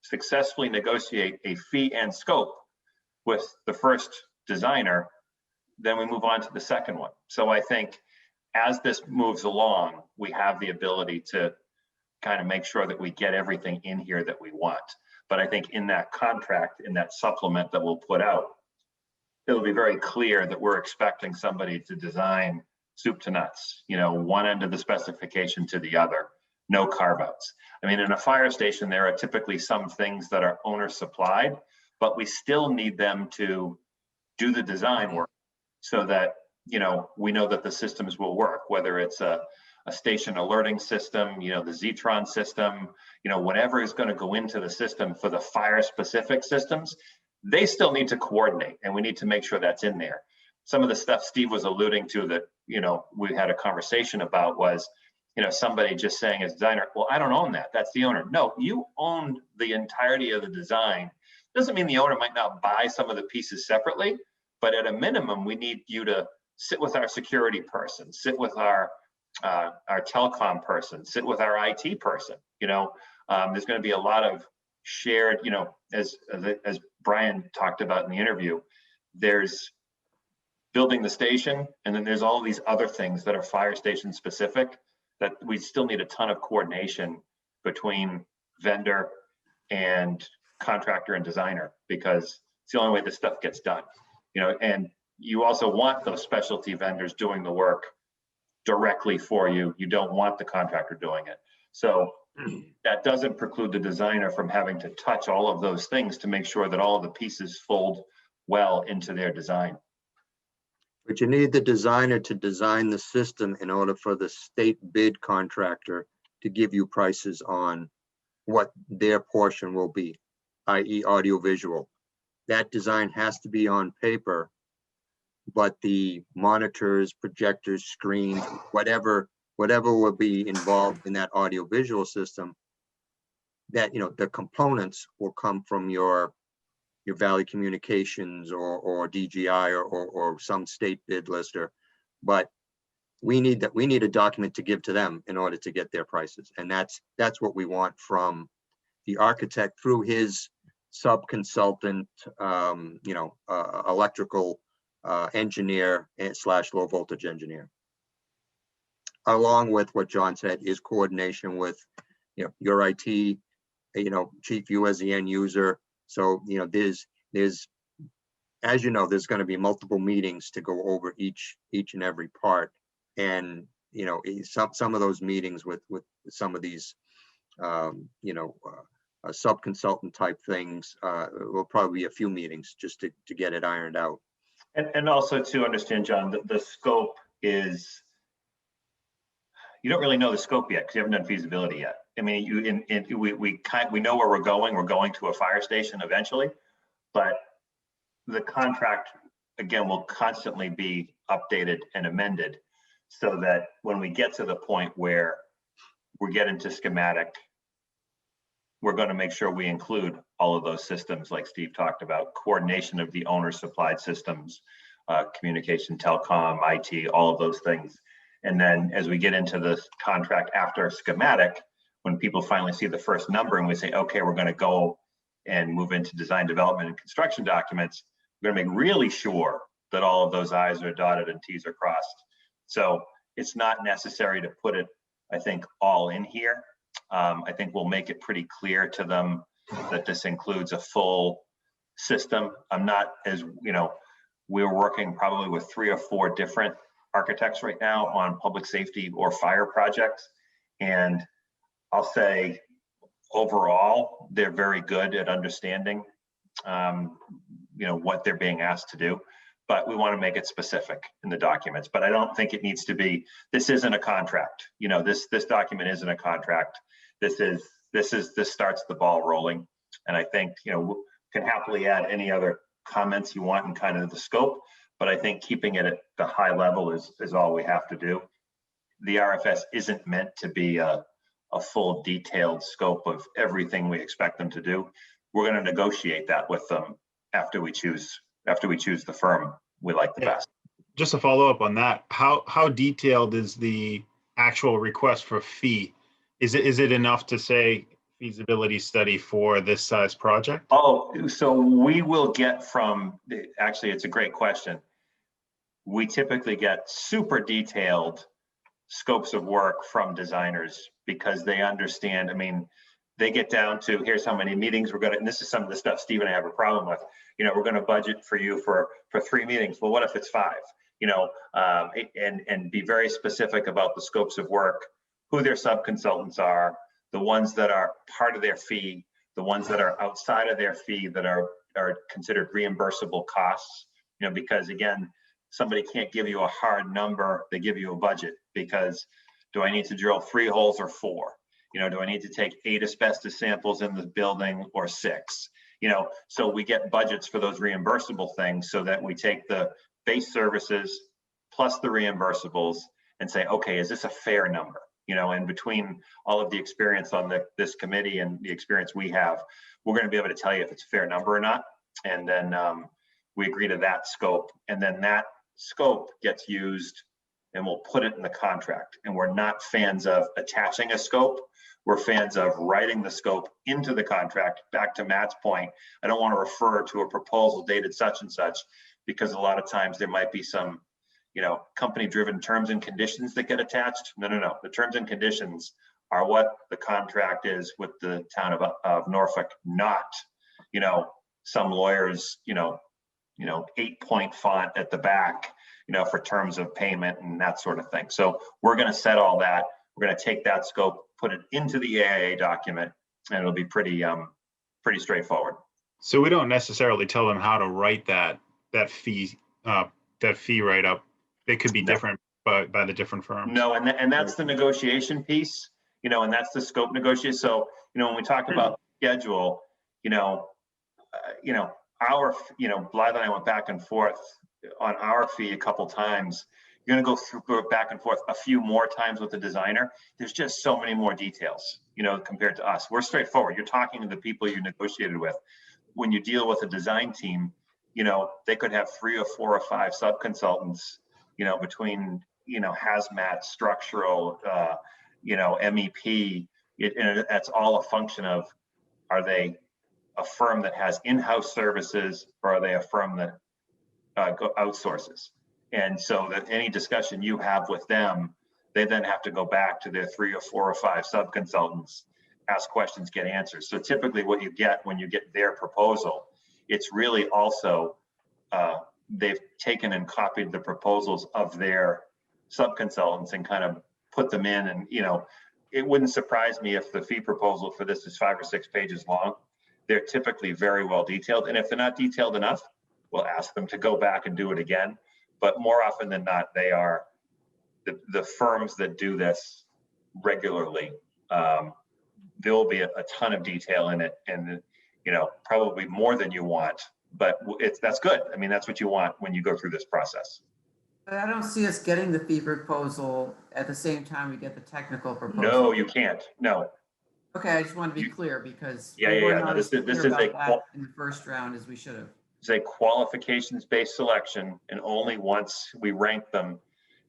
successfully negotiate a fee and scope with the first designer, then we move on to the second one. So I think as this moves along, we have the ability to kind of make sure that we get everything in here that we want. But I think in that contract, in that supplement that we'll put out, it'll be very clear that we're expecting somebody to design soup to nuts, one end of the specification to the other, no carve outs. I mean, in a fire station, there are typically some things that are owner supplied, but we still need them to do the design work so that, we know that the systems will work, whether it's a station alerting system, the Zetron system, whatever is going to go into the system for the fire specific systems, they still need to coordinate, and we need to make sure that's in there. Some of the stuff Steve was alluding to that, we had a conversation about was, somebody just saying as designer, well, I don't own that. That's the owner. No, you own the entirety of the design. Doesn't mean the owner might not buy some of the pieces separately, but at a minimum, we need you to sit with our security person, sit with our telecom person, sit with our IT person. There's going to be a lot of shared, as Brian talked about in the interview, there's building the station, and then there's all these other things that are fire station specific that we still need a ton of coordination between vendor and contractor and designer, because it's the only way this stuff gets done. And you also want those specialty vendors doing the work directly for you. You don't want the contractor doing it. So that doesn't preclude the designer from having to touch all of those things to make sure that all of the pieces fold well into their design. But you need the designer to design the system in order for the state bid contractor to give you prices on what their portion will be, i.e. audiovisual. That design has to be on paper, but the monitors, projectors, screens, whatever will be involved in that audiovisual system, that, the components will come from your Valley Communications or DGI or some state bid lister. But we need a document to give to them in order to get their prices. And that's what we want from the architect through his sub-consultant, electrical engineer / low voltage engineer. Along with what John said is coordination with, your IT, chief, you as the end user. So, there's, as there's going to be multiple meetings to go over each and every part. And, some of those meetings with some of these, sub-consultant type things will probably be a few meetings just to get it ironed out. And also to understand, John, the scope is, you don't really know the scope yet because you haven't done feasibility yet. I mean, we know where we're going. We're going to a fire station eventually, but the contract, again, will constantly be updated and amended. so that when we get to the point where we get into schematic, we're going to make sure we include all of those systems like Steve talked about, coordination of the owner supplied systems, communication, telecom, IT, all of those things. And then as we get into the contract after schematic, when people finally see the first number and we say, okay, we're going to go and move into design development and construction documents, we're going to make really sure that all of those I's are dotted and T's are crossed. So it's not necessary to put it, I think, all in here. I think we'll make it pretty clear to them that this includes a full system. I'm not, as you know, we're working probably with 3 or 4 different architects right now on public safety or fire projects. And I'll say overall, they're very good at understanding, what they're being asked to do. But we want to make it specific in the documents. But I don't think it needs to be, this isn't a contract. This document isn't a contract. This starts the ball rolling. And I think, can happily add any other comments you want in kind of the scope, but I think keeping it at the high level is all we have to do. The RFS isn't meant to be a full detailed scope of everything we expect them to do. We're going to negotiate that with them after we choose the firm we like the best. Just to follow up on that, how detailed is the actual request for fee? Is it enough to say feasibility study for this size project? Oh, so we will get actually, it's a great question. We typically get super detailed scopes of work from designers because they understand, they get down to, here's how many meetings we're and this is some of the stuff Steve and I have a problem with. We're going to budget for you for 3 meetings. Well, what if it's 5? And be very specific about the scopes of work, who their sub-consultants are, the ones that are part of their fee, the ones that are outside of their fee that are considered reimbursable costs, because again, somebody can't give you a hard number, they give you a budget because do I need to drill 3 holes or 4? Do I need to take 8 asbestos samples in the building or 6? So we get budgets for those reimbursable things so that we take the base services plus the reimbursables and say, okay, is this a fair number? And between all of the experience on this committee and the experience we have, we're going to be able to tell you if it's a fair number or not. And then we agree to that scope. And then that scope gets used and we'll put it in the contract. And we're not fans of attaching a scope. We're fans of writing the scope into the contract. Back to Matt's point, I don't want to refer to a proposal dated such and such because a lot of times there might be some company-driven terms and conditions that get attached. No. The terms and conditions are what the contract is with the town of Norfolk, not, some lawyers, 8-point font at the back, for terms of payment and that sort of thing. So we're going to set all that. We're going to take that scope, put it into the AIA document, and it'll be pretty straightforward. So we don't necessarily tell them how to write that fee write-up. They could be different by the different firms. No, and that's the negotiation piece, and that's the scope negotiation. So, when we talk about schedule, our, Blythe and I went back and forth on our fee a couple times. You're going to go back and forth a few more times with the designer. There's just so many more details, compared to us. We're straightforward. You're talking to the people you negotiated with. When you deal with a design team, they could have 3 or 4 or 5 sub-consultants, between, hazmat, structural, MEP, and that's all a function of, are they a firm that has in-house services or are they a firm that outsources? And so that any discussion you have with them, they then have to go back to their 3 or 4 or 5 sub-consultants, ask questions, get answers. So typically what you get when you get their proposal, it's really also, they've taken and copied the proposals of their sub-consultants and kind of put them in. And, it wouldn't surprise me if the fee proposal for this is 5 or 6 pages long. They're typically very well detailed. And if they're not detailed enough, we'll ask them to go back and do it again. But more often than not, they are the firms that do this regularly. There will be a ton of detail in it and, probably more than you want. But that's good. That's what you want when you go through this process. But I don't see us getting the fee proposal at the same time we get the technical proposal. No, you can't. No. Okay, I just want to be clear because Yeah, we yeah, were yeah. No, not as this clear is about a that in the first round as we should have. it's a qualifications-based selection, and only once we rank them,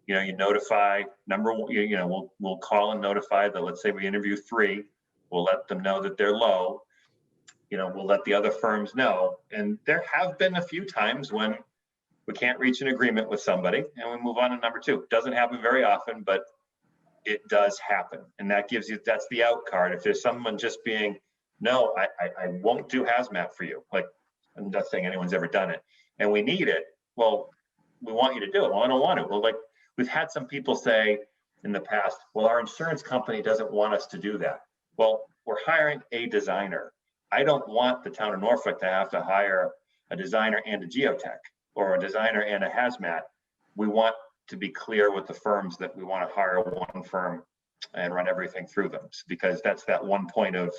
you know, you notify number one. You know, we'll call and notify that. Let's say we interview 3, we'll let them know that they're low. You know, we'll let the other firms know. And there have been a few times when we can't reach an agreement with somebody and we move on to number 2. It doesn't happen very often, but it does happen. And that gives you, that's the out card. If there's someone just being, no, I won't do hazmat for you. Like, I'm not saying anyone's ever done it. And we need it. Well, we want you to do it. Well, I don't want it. Well, like we've had some people say in the past, well, our insurance company doesn't want us to do that. Well, we're hiring a designer. I don't want the town of Norfolk to have to hire a designer and a geotech or a designer and a hazmat. We want to be clear with the firms that we want to hire one firm and run everything through them, because that's that one point of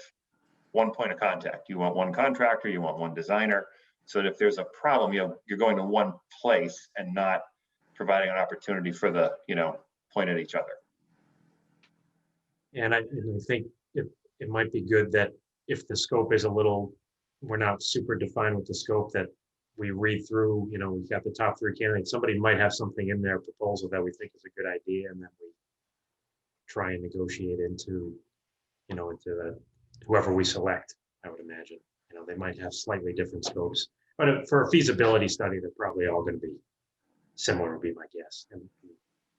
contact. You want one contractor, you want one designer, so that if there's a problem, you're going to one place and not providing an opportunity for the, point at each other. And I think it might be good that if the scope is a little, we're not super defined with the scope, that we read through, we've got the top 3 candidates. Somebody might have something in their proposal that we think is a good idea, and then we try and negotiate into whoever we select, I would imagine. They might have slightly different scopes, but for a feasibility study, they're probably all going to be similar, would be my guess. And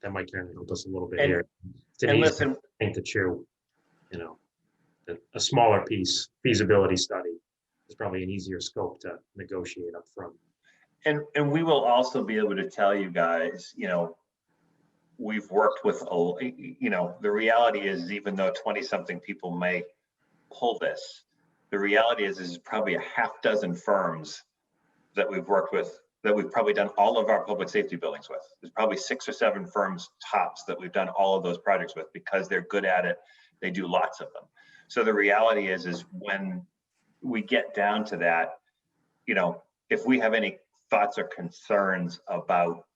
that might kind of help us a little bit here. It's an easy thing to chew, a smaller piece, feasibility study, is probably an easier scope to negotiate up front. And we will also be able to tell you guys, we've worked with, the reality is, even though 20-something people may pull this, the reality is probably a half dozen firms that we've worked with, that we've probably done all of our public safety buildings with. There's probably 6 or 7 firms tops that we've done all of those projects with, because they're good at it. They do lots of them. So the reality is when we get down to that, if we have any thoughts or concerns about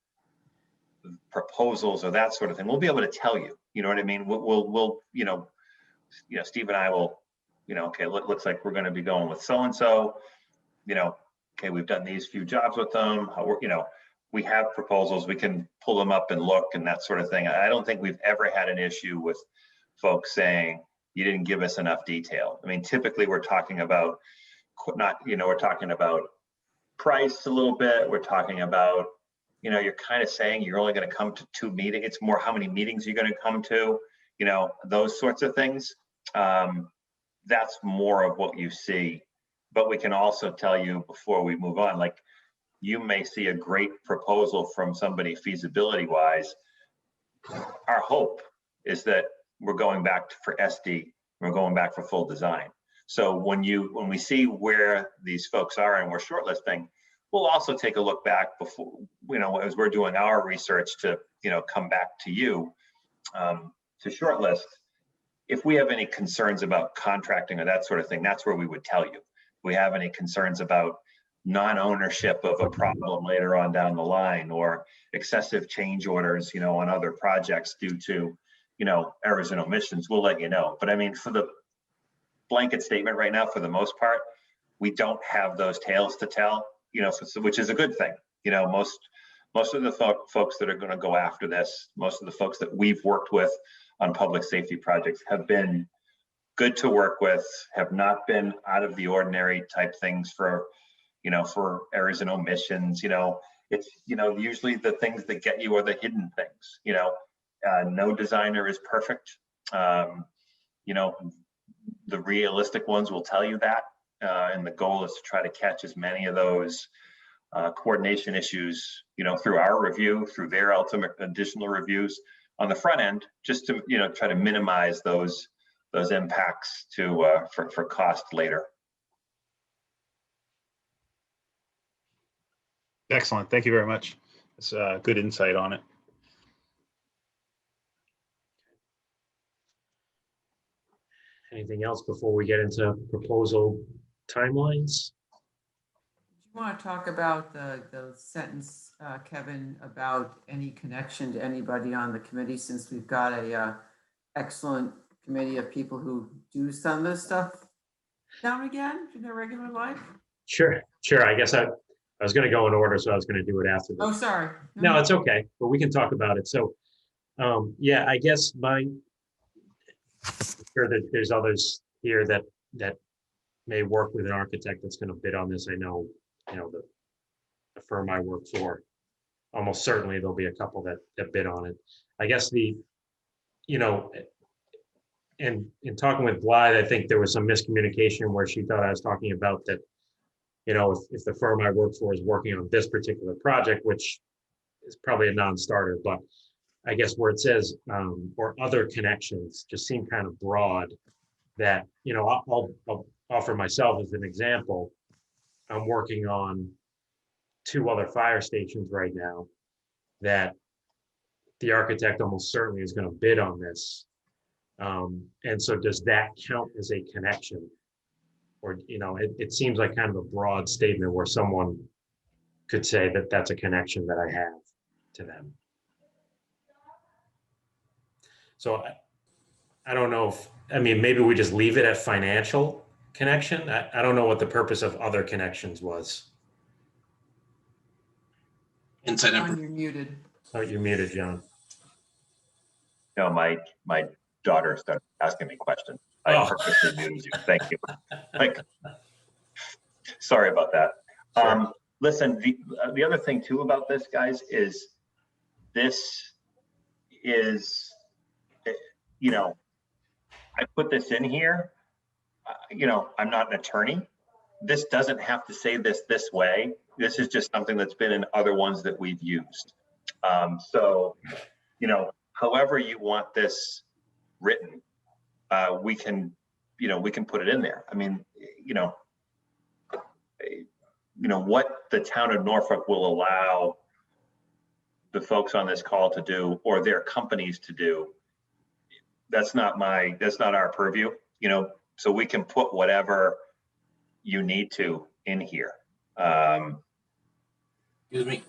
proposals or that sort of thing, we'll be able to tell you. You know what I mean? We'll Steve and I will, okay, looks like we're going to be going with so and so. Okay, we've done these few jobs with them. We have proposals. We can pull them up and look and that sort of thing. I don't think we've ever had an issue with folks saying you didn't give us enough detail. I mean, typically we're talking about we're talking about price a little bit. We're talking about, you're kind of saying you're only going to come to 2 meetings. It's more how many meetings you're going to come to, those sorts of things. That's more of what you see. But we can also tell you before we move on, like, you may see a great proposal from somebody feasibility wise. Our hope is that we're going back for SD, we're going back for full design. So when we see where these folks are and we're shortlisting, we'll also take a look back before, as we're doing our research to, come back to you to shortlist. If we have any concerns about contracting or that sort of thing, that's where we would tell you. If we have any concerns about non-ownership of a problem later on down the line, or excessive change orders, on other projects due to, errors and omissions, we'll let you know. But I mean, for the blanket statement right now, for the most part, we don't have those tales to tell, which is a good thing. Most of the folks that are going to go after this, most of the folks that we've worked with on public safety projects have been good to work with, have not been out of the ordinary type things for errors and omissions. It's, usually the things that get you are the hidden things. No designer is perfect. The realistic ones will tell you that. And the goal is to try to catch as many of those coordination issues, through our review, through their ultimate additional reviews on the front end, just to, try to minimize those impacts to for cost later. Excellent. Thank you very much. It's good insight on it. Anything else before we get into proposal timelines? Want to talk about the sentence, Kevin, about any connection to anybody on the committee, since we've got a excellent committee of people who do some of this stuff now and again in their regular life? Sure. I guess I was going to go in order, so I was going to do it after Oh, this. sorry. No, it's okay, but we can talk about it. So, yeah, I guess I'm sure that there's others here that may work with an architect that's going to bid on this. I know, the firm I work for, almost certainly there'll be a couple that bid on it. I guess in talking with Blythe, I think there was some miscommunication where she thought I was talking about that, if the firm I work for is working on this particular project, which is probably a non-starter, but I guess where it says, or other connections just seem kind of broad that, I'll offer myself as an example. I'm working on 2 other fire stations right now that the architect almost certainly is going to bid on this. And so does that count as a connection? Or, it seems like kind of a broad statement where someone could say that that's a connection that I have to them. So I don't know maybe we just leave it at financial connection. I don't know what the purpose of other connections was. Inside John, info. you're muted. Oh, you're muted, John. No, my daughter started asking me questions. I Oh. purposely muted you. Thank you. Sorry about that. Sure. Listen, the other thing too about this, guys, is this is, I put this in here. I'm not an attorney. This doesn't have to say this way. This is just something that's been in other ones that we've used. So, however you want this written, we can put it in there. What the town of Norfolk will allow the folks on this call to do, or their companies to do, that's not our purview, so we can put whatever you need to in here. Excuse me,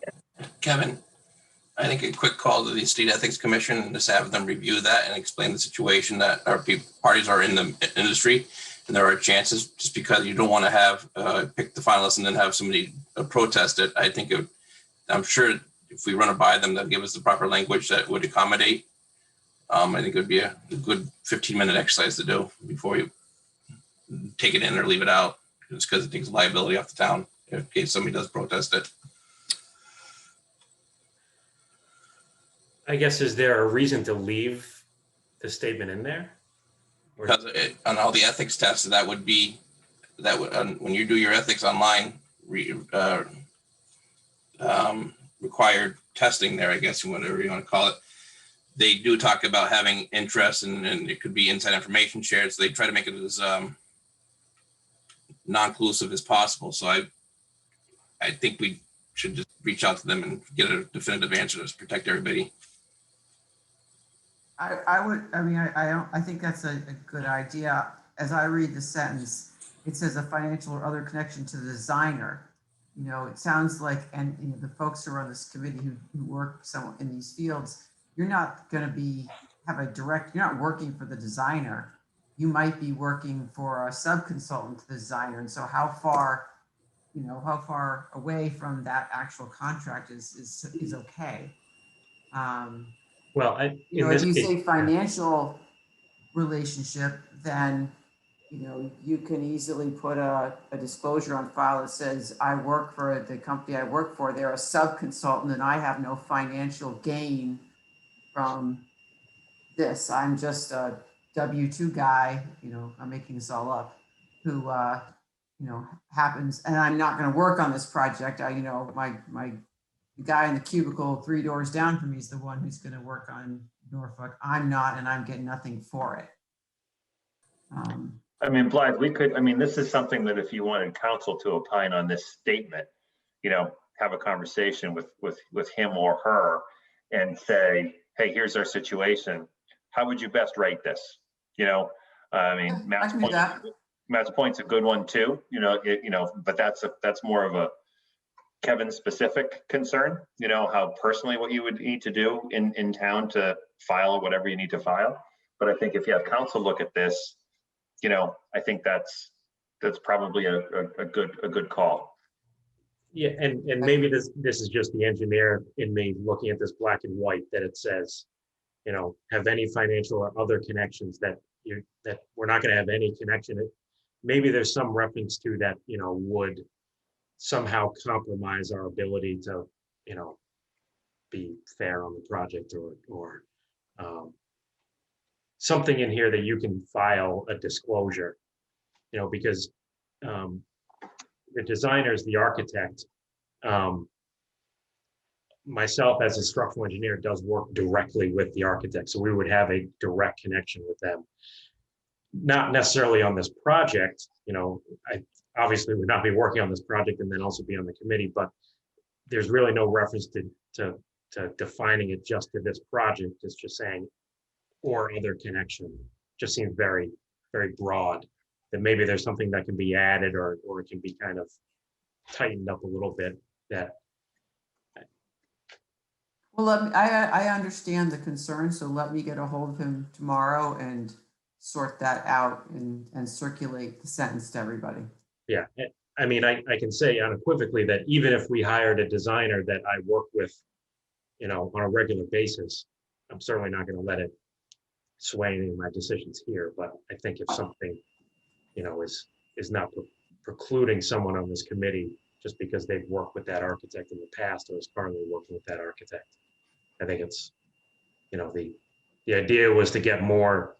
Kevin. I think a quick call to the State Ethics Commission and just have them review that and explain the situation that our parties are in the industry, and there are chances. Just because you don't want to have pick the finalists and then have somebody protest it, I think I'm sure if we run it by them, they'll give us the proper language that would accommodate. I think it would be a good 15-minute exercise to do before you take it in or leave it out, just because it takes liability off the town in case somebody does protest it. I guess, is there a reason to leave the statement in there? Or- Because on all the ethics tests, when you do your ethics online, required testing there, I guess, whatever you want to call it, they do talk about having interest and it could be inside information shared. So they try to make it as non-inclusive as possible. So I think we should just reach out to them and get a definitive answer to protect everybody. I think that's a good idea. As I read the sentence, it says a financial or other connection to the designer. It sounds like, and the folks who are on this committee who work in these fields, you're not going to you're not working for the designer. You might be working for a sub-consultant to the designer. And so how far away from that actual contract is okay. Well, If you say financial relationship, then, you can easily put a disclosure on file that says, I work for the company I work for. They're a sub-consultant and I have no financial gain from this. I'm just a W-2 guy, I'm making this all up, who, happens, and I'm not going to work on this project. The guy in the cubicle 3 doors down from me is the one who's going to work on Norfolk. I'm not, and I'm getting nothing for it. Blythe, this is something that if you wanted counsel to opine on this statement, have a conversation with him or her and say, hey, here's our situation. How would you best write this? Matt's point's a good one too, but that's more of Kevin's specific concern, you know, how personally what you would need to do in town to file whatever you need to file. But I think if you have council look at this, you know, I think that's probably a good call. Yeah, and maybe this is just the engineer in me looking at this black and white, that it says, you know, have any financial or other connections, that we're not going to have any connection. Maybe there's some reference to that, you know, would somehow compromise our ability to, you know, be fair on the project, or something in here that you can file a disclosure, you know, because the designer is the architect. Myself as a structural engineer does work directly with the architect, so we would have a direct connection with them. Not necessarily on this project, you know, I obviously would not be working on this project and then also be on the committee, but there's really no reference to defining it just to this project. It's just saying, or other connection. Just seems very, very broad, that maybe there's something that can be added, or it can be kind of tightened up a little bit. That Well, I understand the concern, so let me get a hold of him tomorrow and sort that out and circulate the sentence to everybody. yeah, I mean, I can say unequivocally that even if we hired a designer that I work with, you know, on a regular basis, I'm certainly not going to let it sway any of my decisions here. But I think if something, you know, is not precluding someone on this committee just because they've worked with that architect in the past or is currently working with that architect, I think it's, you know, the idea was to get more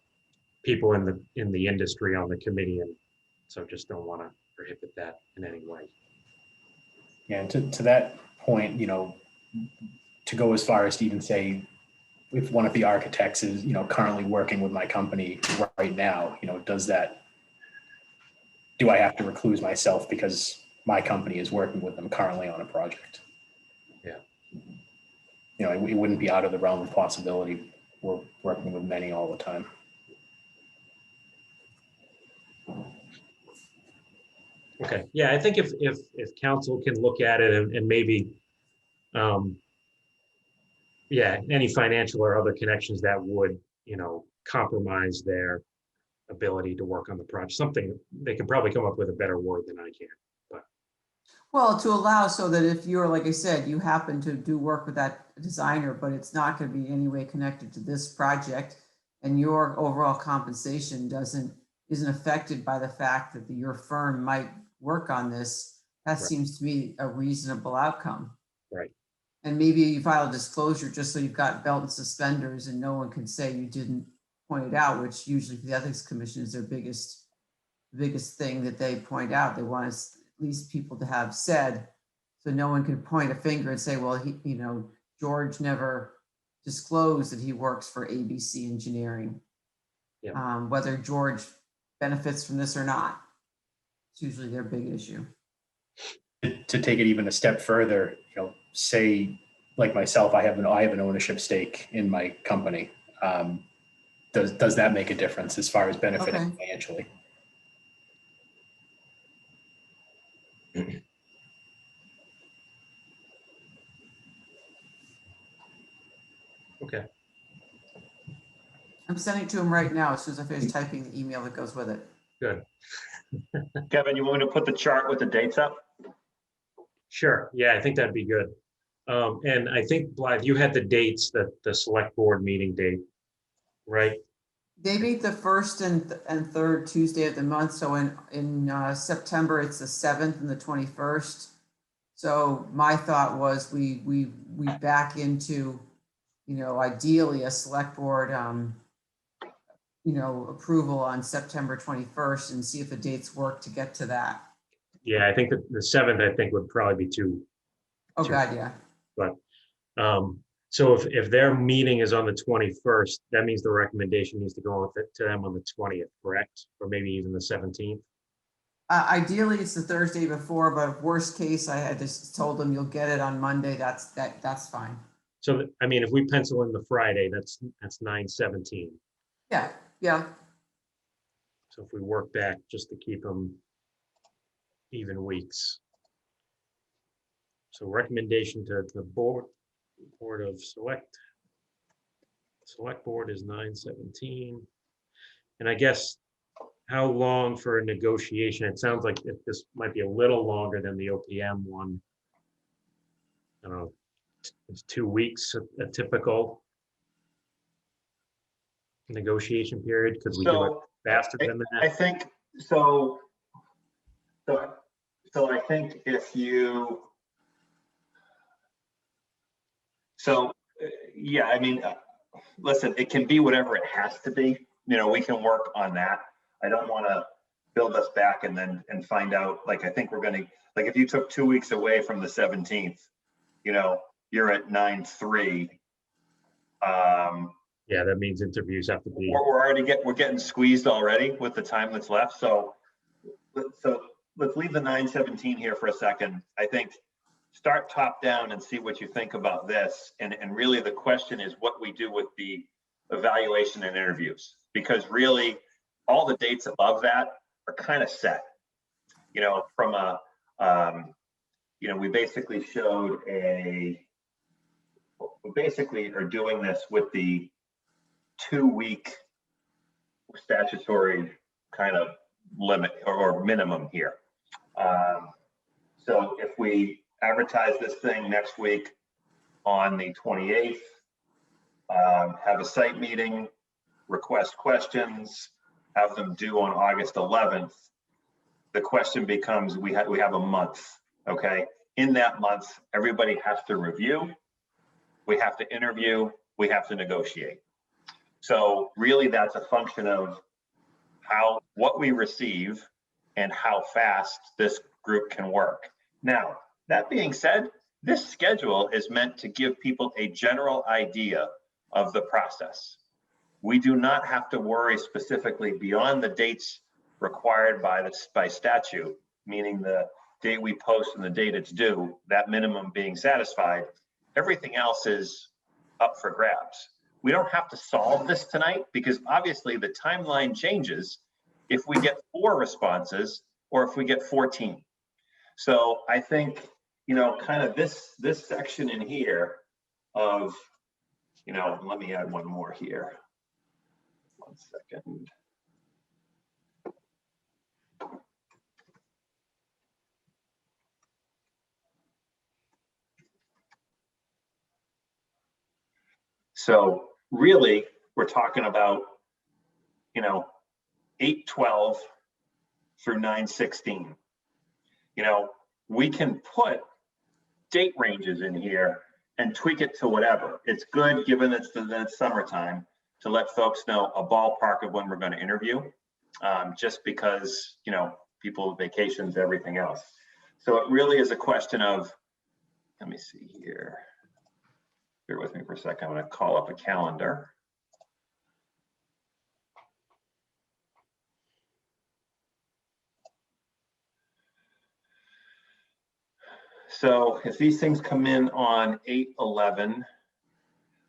people in the industry on the committee, and so just don't want to prohibit that in any way. Yeah, and to that point, you know, to go as far as to even say, if one of the architects is, you know, currently working with my company right now, you know, do I have to recluse myself because my company is working with them currently on a project? Yeah. You know, it wouldn't be out of the realm of possibility. We're working with many all the time. Okay, yeah, I think if council can look at it and maybe, yeah, any financial or other connections that would, you know, compromise their ability to work on the project, something, they can probably come up with a better word than I can. But Well, to allow so that if you're, like I said, you happen to do work with that designer, but it's not going to be in any way connected to this project, and your overall compensation isn't affected by the fact that your firm might work on this, that Right. seems to me a reasonable outcome. right, And maybe you file a disclosure just so you've got belt and suspenders and no one can say you didn't point it out, which usually for the Ethics Commission is their biggest thing that they point out. They want at least people to have said, so no one can point a finger and say, well, you know, George never disclosed that he works for ABC Engineering. Yeah. Whether George benefits from this or not, it's usually their big issue. To take it even a step further, you know, say like myself, I have an ownership stake in my company. Does that make a difference as far as benefiting financially? okay, I'm sending it to him right now as soon as I finish typing the email that goes with it. good. Kevin, you want me to put the chart with the dates up? Sure, yeah, I think that'd be good. And I think, Blythe, you had the dates, the select board meeting date, right? They meet the first and third Tuesday of the month. So in September, it's the 7th and the 21st. So my thought was we back into, you know, ideally a select board, you know, approval on September 21st and see if the dates work to get to that. Yeah, I think that the 7th, I think, would probably be too. Oh, God, yeah. But so if their meeting is on the 21st, that means the recommendation needs to go with it to them on the 20th, correct? Or maybe even the 17th. Ideally, it's the Thursday before, but worst case, I had just told them you'll get it on Monday. That's fine. So I mean, if we pencil in the Friday, that's 9/17. Yeah, yeah. So if we work back just to keep them even weeks. So recommendation to the board of select board is 9/17. And I guess how long for a negotiation? It sounds like this might be a little longer than the OPM one. I don't know, it's 2 weeks, a typical negotiation period. Could we do it So faster than I that? think, so I think if you, yeah, I mean, listen, it can be whatever it has to be. You know, we can work on that. I don't want to build us back and then find out, like, I think we're going to, like, if you took 2 weeks away from the 17th, you know, you're at 9/3. Yeah, that means interviews have to be. We're getting squeezed already with the time that's left. So let's leave the 9/17 here for a second. I think start top down and see what you think about this. And really the question is what we do with the evaluation and interviews, because really all the dates above that are kind of set, you know, from a, you know, we basically showed we basically are doing this with the 2-week statutory kind of limit or minimum here. So if we advertise this thing next week on the 28th, have a site meeting, request questions, have them due on August 11th, the question becomes, we have a month, okay? In that month, everybody has to review, we have to interview, we have to negotiate. So really that's a function of what we receive and how fast this group can work. Now, that being said, this schedule is meant to give people a general idea of the process. We do not have to worry specifically beyond the dates required by statute, meaning the date we post and the date it's due, that minimum being satisfied. Everything else is up for grabs. We don't have to solve this tonight because obviously the timeline changes if we get 4 responses or if we get 14. So I think, you know, kind of this section in here of, you know, let me add one more here. 1 second. So really, we're talking about, you know, 8/12 through 9/16. You know, we can put date ranges in here and tweak it to whatever. It's good, given it's the summertime, to let folks know a ballpark of when we're going to interview, just because, you know, people vacations, everything else. So it really is a question of, let me see here. Bear with me for a second. I'm going to call up a calendar. So if these things come in on 8/11,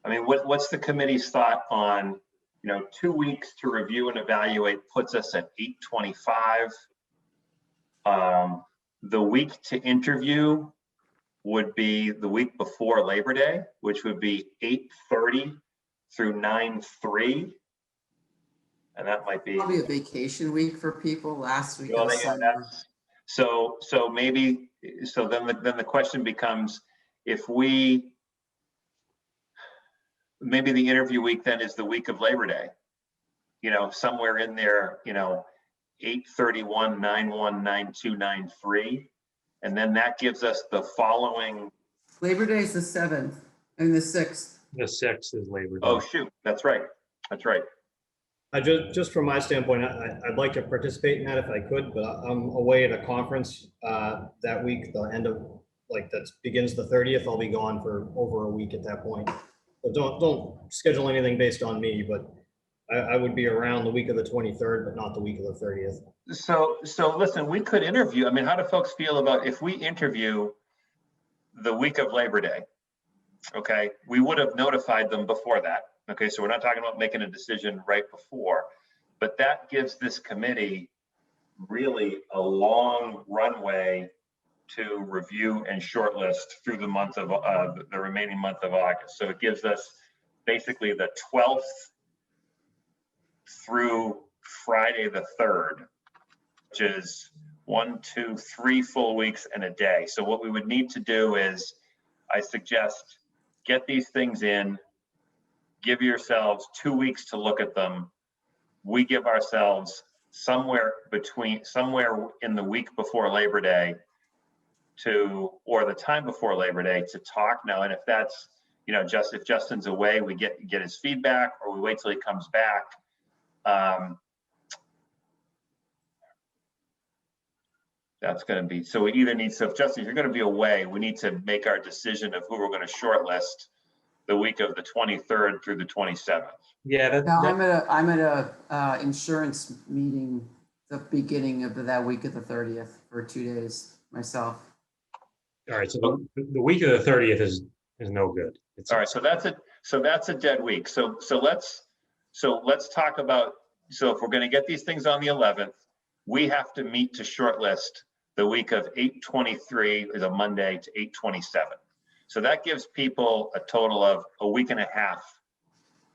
I mean, what's the committee's thought on, you know, 2 weeks to review and evaluate puts us at 8/25. The week to interview would be the week before Labor Day, which would be 8/30 through 9/3. And that might be Probably a vacation week for people last week. Of yeah, summer. so maybe, so then the question becomes, if we, maybe the interview week then is the week of Labor Day, you know, somewhere in there, you know, 8/31, 9/1, 9/2, 9/3. And then that gives us the following. Labor Day is the 7th and the 6th. The 6th is Labor Day. Oh, shoot, that's right. That's right. Just from my standpoint, I'd like to participate in that if I could, but I'm away at a conference that week, the end of, like, that begins the 30th. I'll be gone for over a week at that point. So don't schedule anything based on me, but I would be around the week of the 23rd, but not the week of the 30th. So listen, we could interview. I mean, how do folks feel about if we interview the week of Labor Day? Okay, we would have notified them before that. Okay, so we're not talking about making a decision right before, but that gives this committee really a long runway to review and shortlist through the month of, the remaining month of August. So it gives us basically the 12th through Friday the 3rd, which is 1, 2, 3 full weeks and a day. So what we would need to do is, I suggest, get these things in, give yourselves 2 weeks to look at them. We give ourselves somewhere in the week before Labor Day or the time before Labor Day to talk now. And if that's, if Justin's away, we get his feedback, or we wait till he comes back. That's going to be, so we either need, so if Justin, you're going to be away, we need to make our decision of who we're going to shortlist the week of the 23rd through the 27th. Yeah, Now, I'm at a insurance meeting the beginning of that week of the 30th for 2 days myself. all right. So the week of the 30th is no good. All right, so that's a dead week. So let's talk about, so if we're going to get these things on the 11th, we have to meet to shortlist the week of 8/23 is a Monday to 8/27. So that gives people a total of a week and a half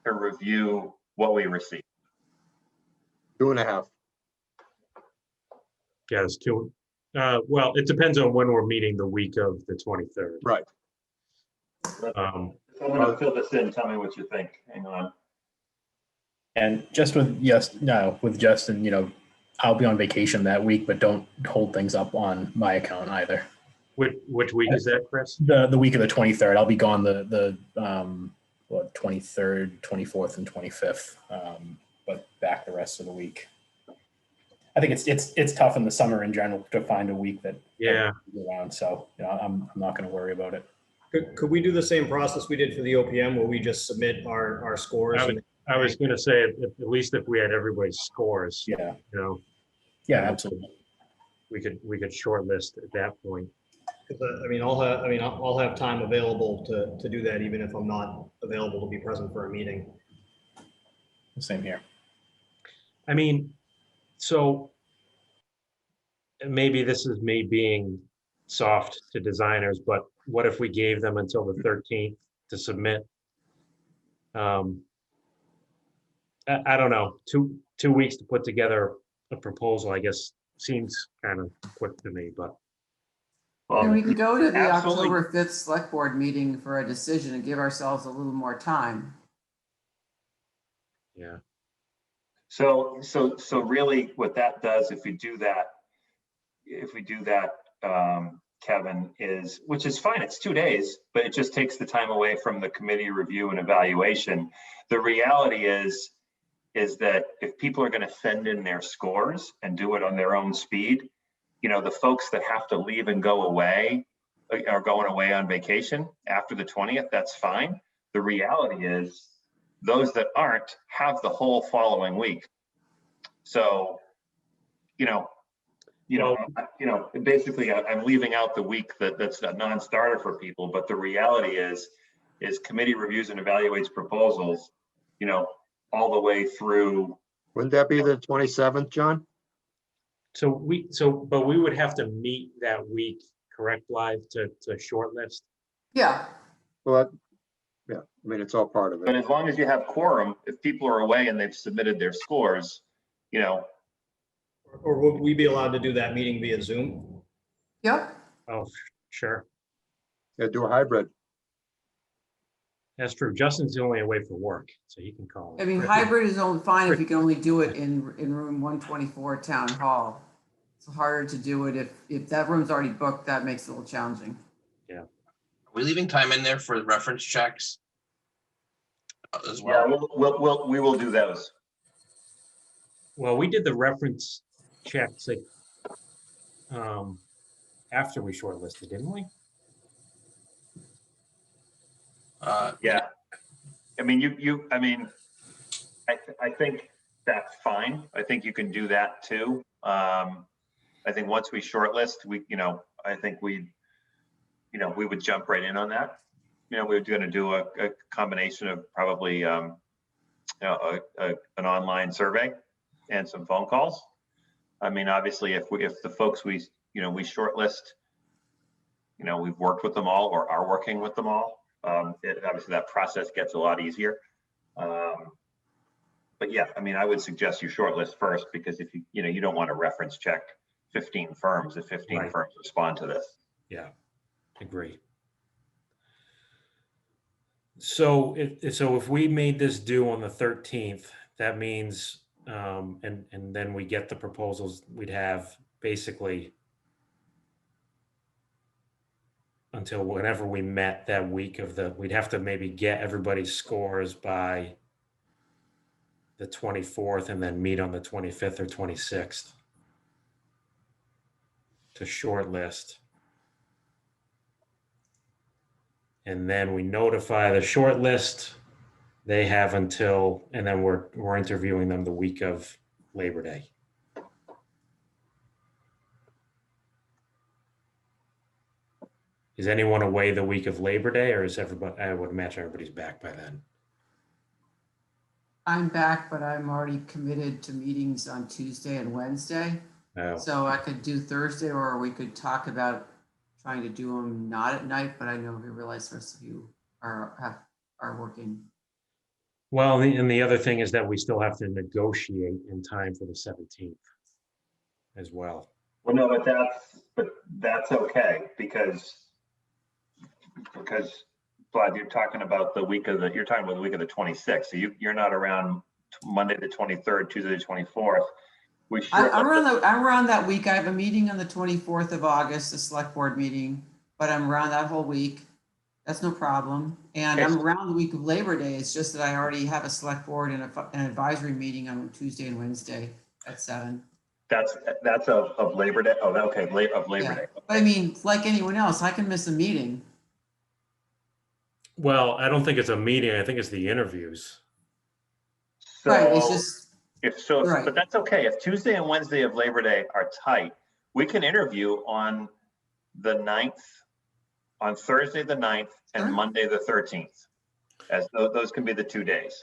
to review what we received. 2.5. Yeah, it's 2. Well, it depends on when we're meeting the week of the 23rd. Right. I'm going to fill this in. Tell me what you think. Hang on. And just with Justin, I'll be on vacation that week, but don't hold things up on my account either. Which week is that, Chris? The week of the 23rd, I'll be gone the 23rd, 24th, and 25th, but back the rest of the week. I think it's tough in the summer in general to find a week that around. So I'm not going to worry about it. Could we do the same process we did for the OPM, where we just submit our scores? I was going to say, at least if we had everybody's scores. Yeah. Yeah, absolutely. We could shortlist at that point. I'll have time available to do that, even if I'm not available to be present for a meeting. Same here. I mean, so maybe this is me being soft to designers, but what if we gave them until the 13th to submit? I don't know, two weeks to put together a proposal, I guess, seems kind of quick to me, but. And we can go to the Absolutely. October 5th select board meeting for a decision and give ourselves a little more time. Yeah. So really what that does, if we do that, Kevin, which is fine, it's 2 days, but it just takes the time away from the committee review and evaluation. The reality is that if people are going to send in their scores and do it on their own speed, the folks that have to leave and go away are going away on vacation after the 20th, that's fine. The reality is those that aren't have the whole following week. So, basically I'm leaving out the week that's a non-starter for people, but the reality is committee reviews and evaluates proposals, all the way through. Wouldn't that be the 27th, John? But we would have to meet that week, correct, live to shortlist? Yeah. Well, yeah, it's all part of But it. as long as you have quorum, if people are away and they've submitted their scores, Or would we be allowed to do that meeting via Zoom? Yep. Oh, sure. Yeah, do a hybrid. That's true. Justin's only away for work, so he can call. I mean, hybrid is only fine if you can only do it in room 124 town hall. It's harder to do it if that room's already booked. That makes it a little challenging. Yeah. Are we leaving time in there for reference checks as well? Yeah, we will do those. Well, we did the reference checks after we shortlisted, didn't we? Yeah. I mean, I think that's fine. I think you can do that too. I think once we shortlist, I think we would jump right in on that. We're going to do a combination of probably, an online survey and some phone calls. I mean, obviously, if the folks we shortlist, you know, we've worked with them all or are working with them all. Obviously that process gets a lot easier. But yeah, I mean, I would suggest you shortlist first, because if you don't want to reference check 15 firms if 15 Right. firms respond to this. Yeah, agree. So if we made this due on the 13th, that means, and then we get the proposals, we'd have basically until whenever we met that week we'd have to maybe get everybody's scores by the 24th and then meet on the 25th or 26th to shortlist. And then we notify the shortlist. They have until, and then we're interviewing them the week of Labor Day. Is anyone away the week of Labor Day, or is everybody, I would imagine everybody's back by then. I'm back, but I'm already committed to meetings on Tuesday and Wednesday. Oh, So I could do Thursday, or we could talk about trying to do them not at night, but I know we realize the rest of you are working. well, and the other thing is that we still have to negotiate in time for the 17th as well. Well, no, but that's okay, because Vlad, you're talking about the week of the 26th. So you're not around Monday the 23rd, Tuesday the 24th. I'm around that week. I have a meeting on the 24th of August, a select board meeting, but I'm around that whole week. That's no problem. And Okay. I'm around the week of Labor Day. It's just that I already have a select board and an advisory meeting on Tuesday and Wednesday at 7. That's of Labor Day. Oh, okay, of Labor Yeah. Day. But I mean, like anyone else, I can miss a meeting. Well, I don't think it's a meeting. I think it's the interviews. So Right, it's just, right. but that's okay. If Tuesday and Wednesday of Labor Day are tight, we can interview on the 9th, on Thursday the 9th, and Sure. Monday the 13th. As those can be the 2 days.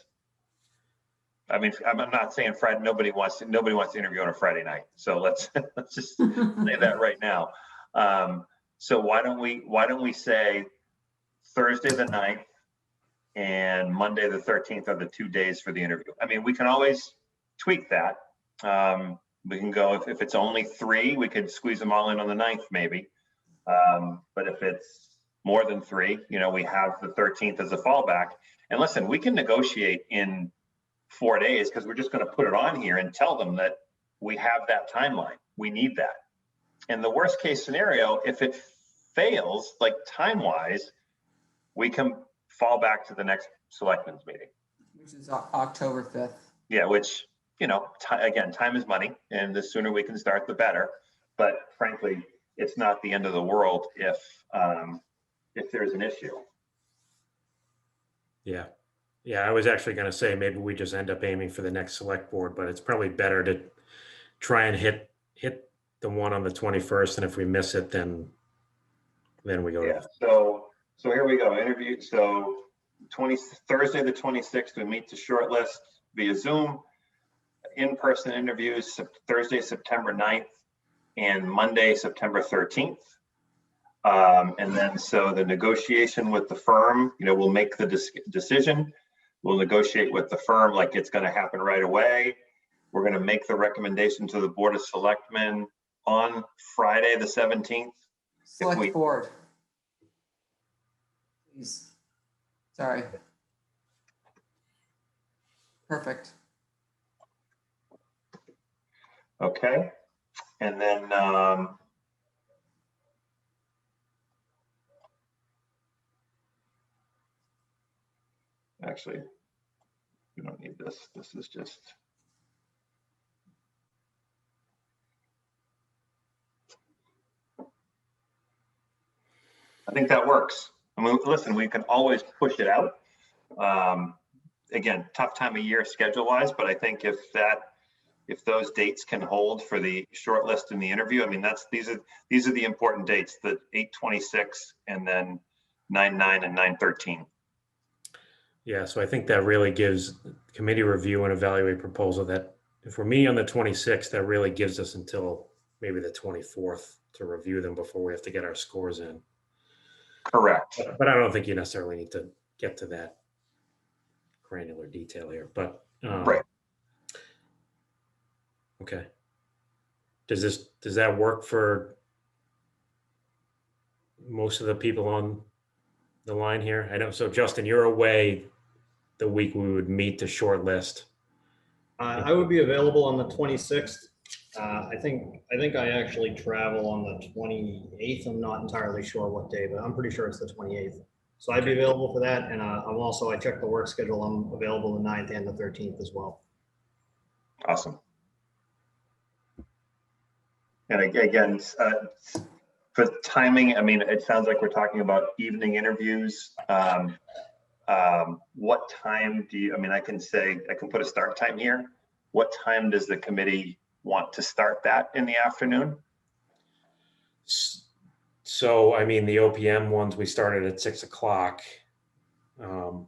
I mean, I'm not saying Friday. Nobody wants to interview on a Friday night. So let's just say that right now. So why don't we say Thursday the 9th and Monday the 13th are the 2 days for the interview. I mean, we can always tweak that. We can go, if it's only 3, we could squeeze them all in on the 9th maybe. But if it's more than 3, we have the 13th as a fallback. And listen, we can negotiate in 4 days, because we're just going to put it on here and tell them that we have that timeline. We need that. And the worst case scenario, if it fails, like time-wise, we can fall back to the next selectmen's meeting. Which is October 5th. Yeah, which, again, time is money, and the sooner we can start, the better. But frankly, it's not the end of the world if there's an issue. Yeah. Yeah, I was actually going to say maybe we just end up aiming for the next select board, but it's probably better to try and hit the one on the 21st, and if we miss it, then we go. Yeah. So here we go. Interview. So Thursday the 26th, we meet to shortlist via Zoom. In-person interviews Thursday, September 9th, and Monday, September 13th. And then so the negotiation with the firm, we'll make the decision. We'll negotiate with the firm like it's going to happen right away. We're going to make the recommendation to the Board of Selectmen on Friday, the 17th. Select board. Please. Sorry. Perfect. Okay. And then actually, we don't need this. This is just. I think that works. I mean, listen, we can always push it out. Again, tough time of year schedule-wise, but I think if those dates can hold for the short list and the interview, I mean, these are the important dates, the 8/26 and then 9/9 and 9/13. Yeah, so I think that really gives committee review and evaluate proposal that if we're meeting on the 26th, that really gives us until maybe the 24th to review them before we have to get our scores in. Correct. But I don't think you necessarily need to get to that granular detail here, but. Right. Okay. Does that work for most of the people on the line here? I know, so Justin, you're away the week we would meet to short list. I would be available on the 26th. I think I actually travel on the 28th. I'm not entirely sure what day, but I'm pretty sure it's the 28th. So I'd be available for that. And I checked the work schedule. I'm available the 9th and the 13th as well. Awesome. And again, for timing, I mean, it sounds like we're talking about evening interviews. What time do you, I mean, I can put a start time here. What time does the committee want to start that in the afternoon? So, I mean, the OPM ones, we started at 6 o'clock. That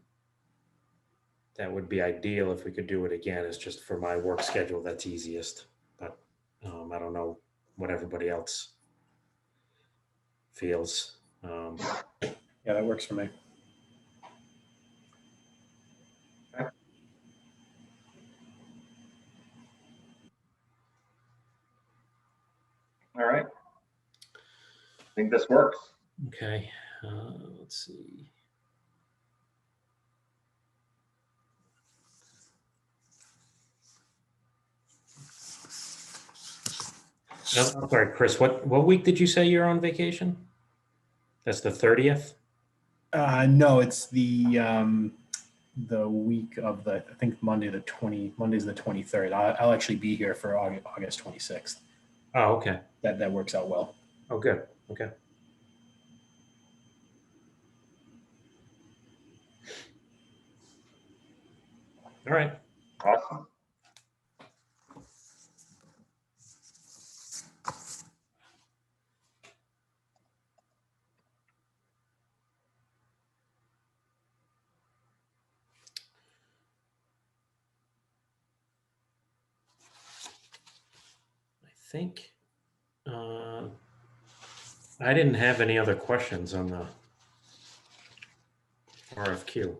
would be ideal if we could do it again. It's just for my work schedule, that's easiest. But I don't know what everybody else feels. Yeah, that works for me. All right. I think this works. Okay, let's see. I'm sorry, Chris, what week did you say you're on vacation? That's the 30th? No, it's the week of I think Monday's the 23rd. I'll actually be here for August 26th. Oh, okay. That works out well. Oh, good. Okay. All right. Awesome. I think I didn't have any other questions on the RFQ.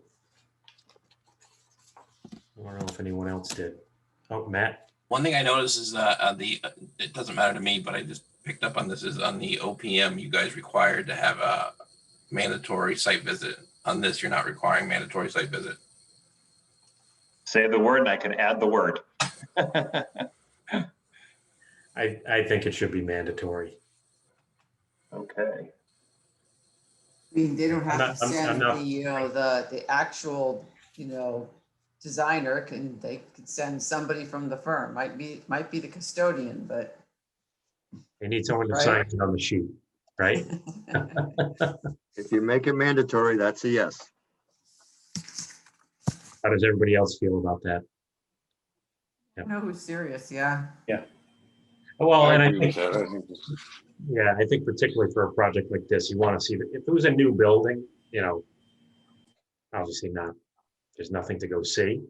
I don't know if anyone else did. Oh, Matt. One thing I noticed is that it doesn't matter to me, but I just picked up on this, is on the OPM, you guys required to have a mandatory site visit. On this, you're not requiring mandatory site visit. Say the word and I can add the word. I think it should be mandatory. Okay. I mean, they don't have to I'm send not- the actual, designer they could send somebody from the firm. Might be the custodian, but. They need someone to Right. sign it on the sheet, right? If you make it mandatory, that's a yes. How does everybody else feel about that? No, who's serious? Yeah. Well, and I agree with think, that. I think this- yeah, I think particularly for a project like this, you want to see that if it was a new building, obviously not, there's nothing to go see.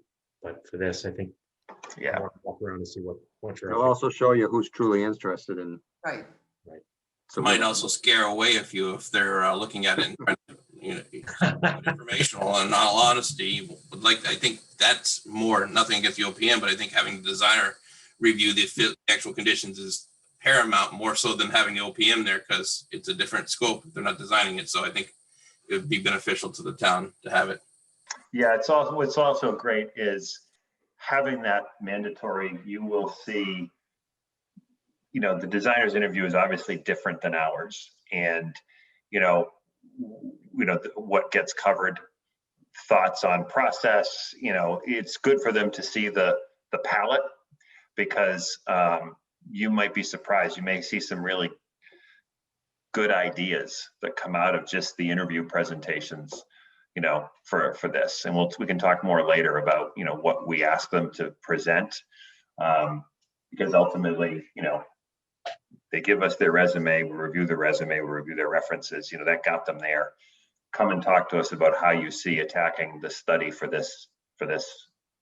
But for this, I think I Yeah. want to walk around and see what you're It'll up also show you who's truly interested in. Right. It might also scare away a few if they're looking at it and trying to, informational. And in all honesty, I think that's more, nothing against the OPM, but I think having the designer review the actual conditions is paramount, more so than having the OPM there, because it's a different scope. They're not designing it. So I think it would be beneficial to the town to have it. Yeah, what's also great is having that mandatory. You will see, the designer's interview is obviously different than ours, and what gets covered, thoughts on process. It's good for them to see the palette, because you might be surprised. You may see some really good ideas that come out of just the interview presentations, for this. And we can talk more later about, what we ask them to present, because ultimately, they give us their resume, we review the resume, we review their references, that got them there. Come and talk to us about how you see attacking the study for this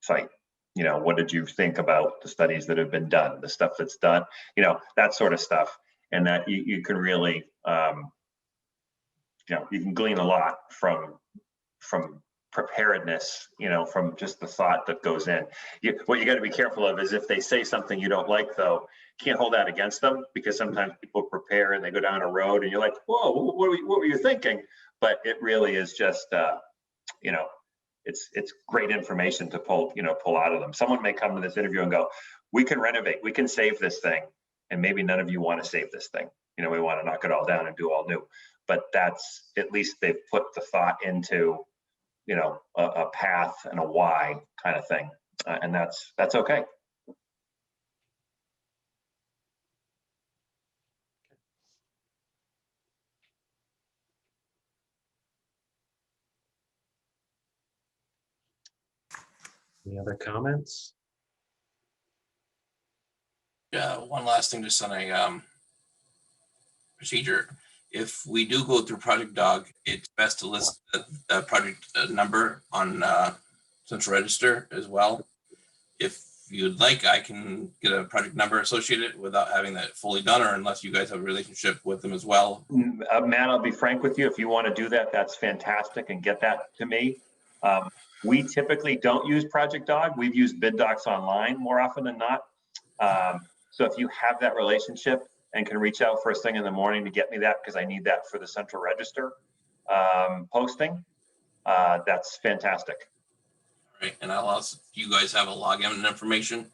site. What did you think about the studies that have been done, the stuff that's done, that sort of stuff. And that you can really you can glean a lot from preparedness, from just the thought that goes in. What you got to be careful of is if they say something you don't like, though, can't hold that against them, because sometimes people prepare and they go down a road and you're like, whoa, what were you thinking? But it really is just, it's great information to pull out of them. Someone may come to this interview and go, we can renovate, we can save this thing. And maybe none of you want to save this thing. We want to knock it all down and do all new. But that's, at least they've put the thought into, a path and a why kind of thing. And that's okay. Any other comments? Yeah, one last thing, just on a procedure. If we do go through Project Dog, it's best to list the project number on Central Register as well. If you'd like, I can get a project number associated without having that fully done, or unless you guys have a relationship with them as well. Matt, I'll be frank with you. If you want to do that, that's fantastic, and get that to me. We typically don't use Project Dog. We've used Bid Docs Online more often than not. So if you have that relationship and can reach out first thing in the morning to get me that, because I need that for the Central Register posting, that's fantastic. All right, and I'll also, do you guys have a login information,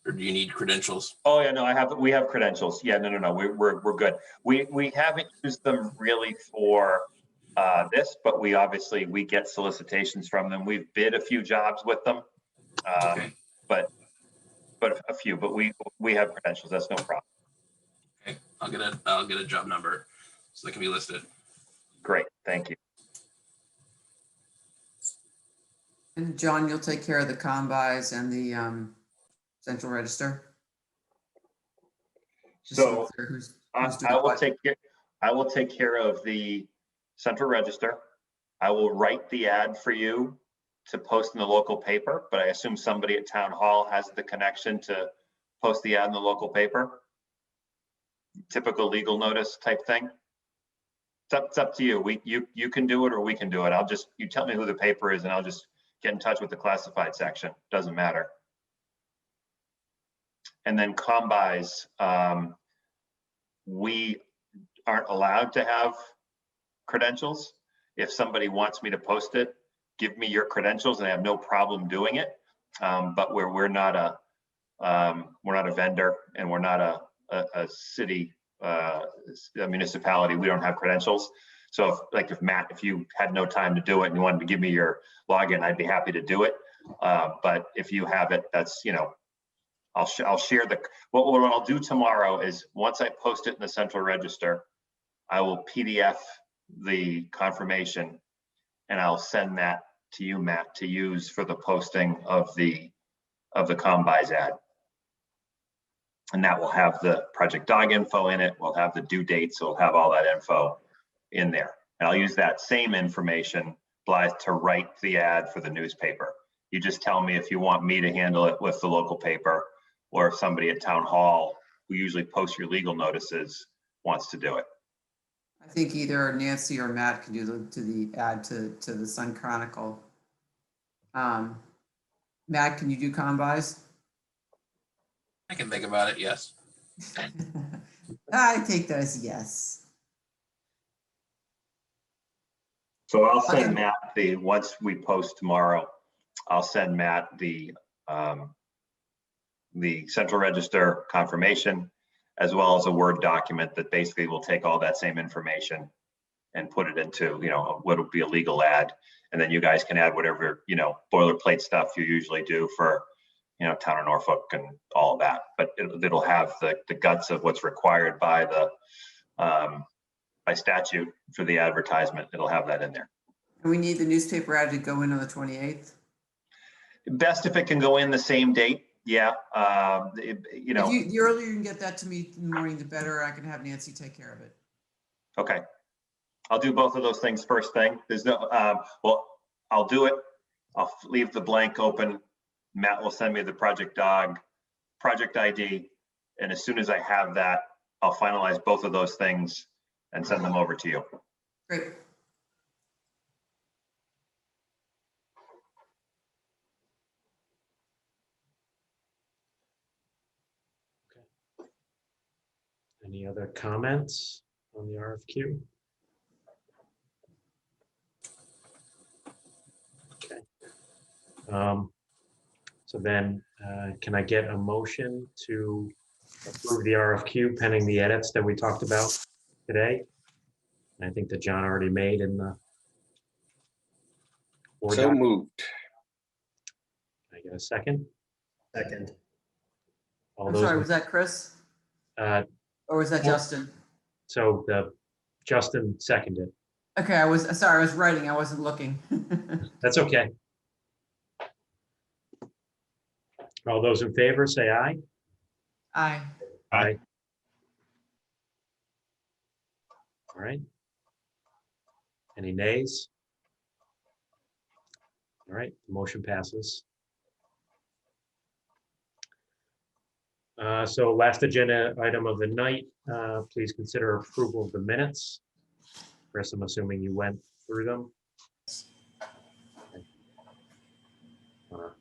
or do you need credentials? Oh yeah, no, we have credentials. Yeah, no, we're good. We haven't used them really for this, but we get solicitations from them. We've bid a few jobs with them, Okay. but a few. But we have credentials. That's no problem. Okay, I'll get a job number so they can be listed. Great, thank you. And John, you'll take care of the combis and the Central Register? Just So clear who's I doing what. will take care of the Central Register. I will write the ad for you to post in the local paper, but I assume somebody at Town Hall has the connection to post the ad in the local paper. Typical legal notice type thing. It's up to you. You can do it, or we can do it. You tell me who the paper is, and I'll just get in touch with the classified section. Doesn't matter. And then combis, we aren't allowed to have credentials. If somebody wants me to post it, give me your credentials, and I have no problem doing it. But we're not a vendor, and we're not a city, a municipality. We don't have credentials. So if Matt, if you had no time to do it and you wanted to give me your login, I'd be happy to do it. But if you have it, that's, I'll share what I'll do tomorrow is, once I post it in the Central Register, I will PDF the confirmation, and I'll send that to you, Matt, to use for the posting of the combis ad. And that will have the Project Dog info in it. We'll have the due date, so we'll have all that info in there. And I'll use that same information, Blythe, to write the ad for the newspaper. You just tell me if you want me to handle it with the local paper, or if somebody at Town Hall, who usually posts your legal notices, wants to do it. I think either Nancy or Matt can do the ad to the Sun Chronicle. Matt, can you do combis? I can think about it, yes. I take that as yes. So I'll send Matt once we post tomorrow, I'll send Matt the Central Register confirmation, as well as a Word document that basically will take all that same information and put it into, what will be a legal ad. And then you guys can add whatever, boilerplate stuff you usually do for, Town of Norfolk and all of that. But it'll have the guts of what's required by by statute for the advertisement. It'll have that in there. And we need the newspaper ad to go in on the 28th. Best if it can go in the same date. Yeah. The earlier you can get that to me in the morning, the better. I can have Nancy take care of it. Okay. I'll do both of those things first thing. There's no, I'll do it. I'll leave the blank open. Matt will send me the Project Dog, project ID. And as soon as I have that, I'll finalize both of those things and send them over to you. Great. Any other comments on the RFQ? Okay. So then, can I get a motion to approve the RFQ pending the edits that we talked about today? I think that John already made in the. Board So doc. moved. Can I get a second? Second. All I'm those, sorry, was that Chris or was that Well- Justin? so Justin seconded. Okay, I was sorry, I was writing, I wasn't looking. That's okay. All those in favor, say aye. Aye. Aye. All right. Any nays? All right, the motion passes. So last agenda item of the night, please consider approval of the minutes. Chris, I'm assuming you went through them.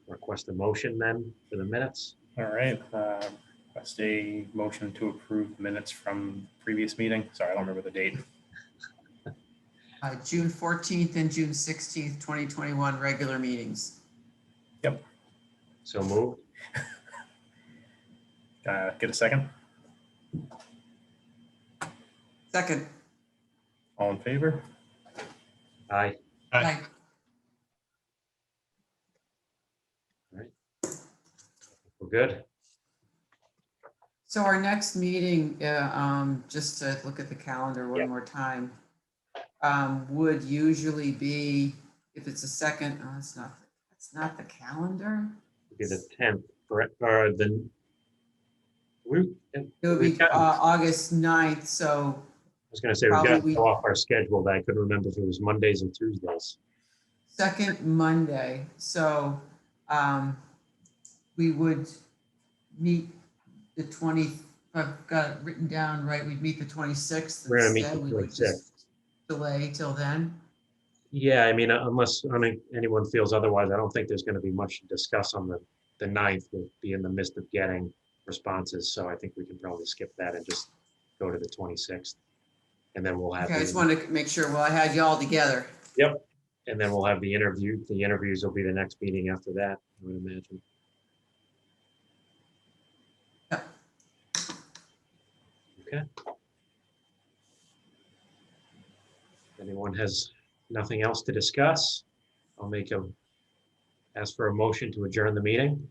Request a motion then for the minutes. All right. Request a motion to approve minutes from previous meeting. Sorry, I don't remember the date. June 14th and June 16th, 2021, regular meetings. So moved. Get a second? Second. All in favor? Aye. Aye. We're good. So our next meeting, just to look at the calendar one Yep. more time, would usually be, if it's a second, oh, it's not the calendar. It'll be the 10th, correct? Or the. It would be August 9th, so I was gonna say, we got to probably go off our schedule, but I couldn't remember if it was Mondays or Tuesdays. second Monday. So we would meet the 20th, I've got it written down, right? We'd meet the 26th. We're gonna meet instead. the We would 26th. just delay till then. Yeah, I mean, unless, anyone feels otherwise, I don't think there's gonna be much to discuss on the 9th. We'll be in the midst of getting responses, so I think we can probably skip that and just go to the 26th. And then we'll have. Okay, I just wanted to make sure, well, I had you all together. Yep, and then we'll have the interview. The interviews will be the next meeting after that, I would imagine. Yep. Okay. Anyone has nothing else to discuss? I'll ask for a motion to adjourn the meeting.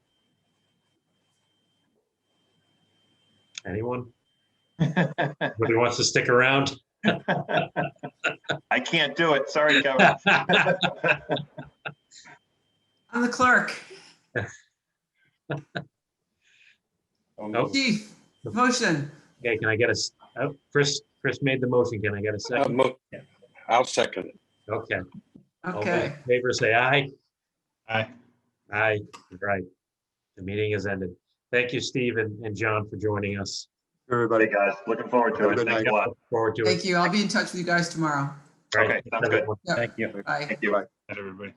Anyone? Nobody wants to stick around? I can't do it. Sorry, Kevin. I'm the clerk. Nope. Chief, motion. Okay, can I get Chris made the motion. Can I get a second? I'll second it. Okay. All those Okay. in favor, say aye. Aye. Aye, right. The meeting is ended. Thank you, Steve and John, for joining us. Everybody. Hey, guys, looking forward to Have a it. good Thanks night. a lot. Look forward to it. Thank you. I'll be in touch with you guys tomorrow. All right. Okay, sounds good. Yep. Thank you. Bye. Thank you. Bye. Night, everybody.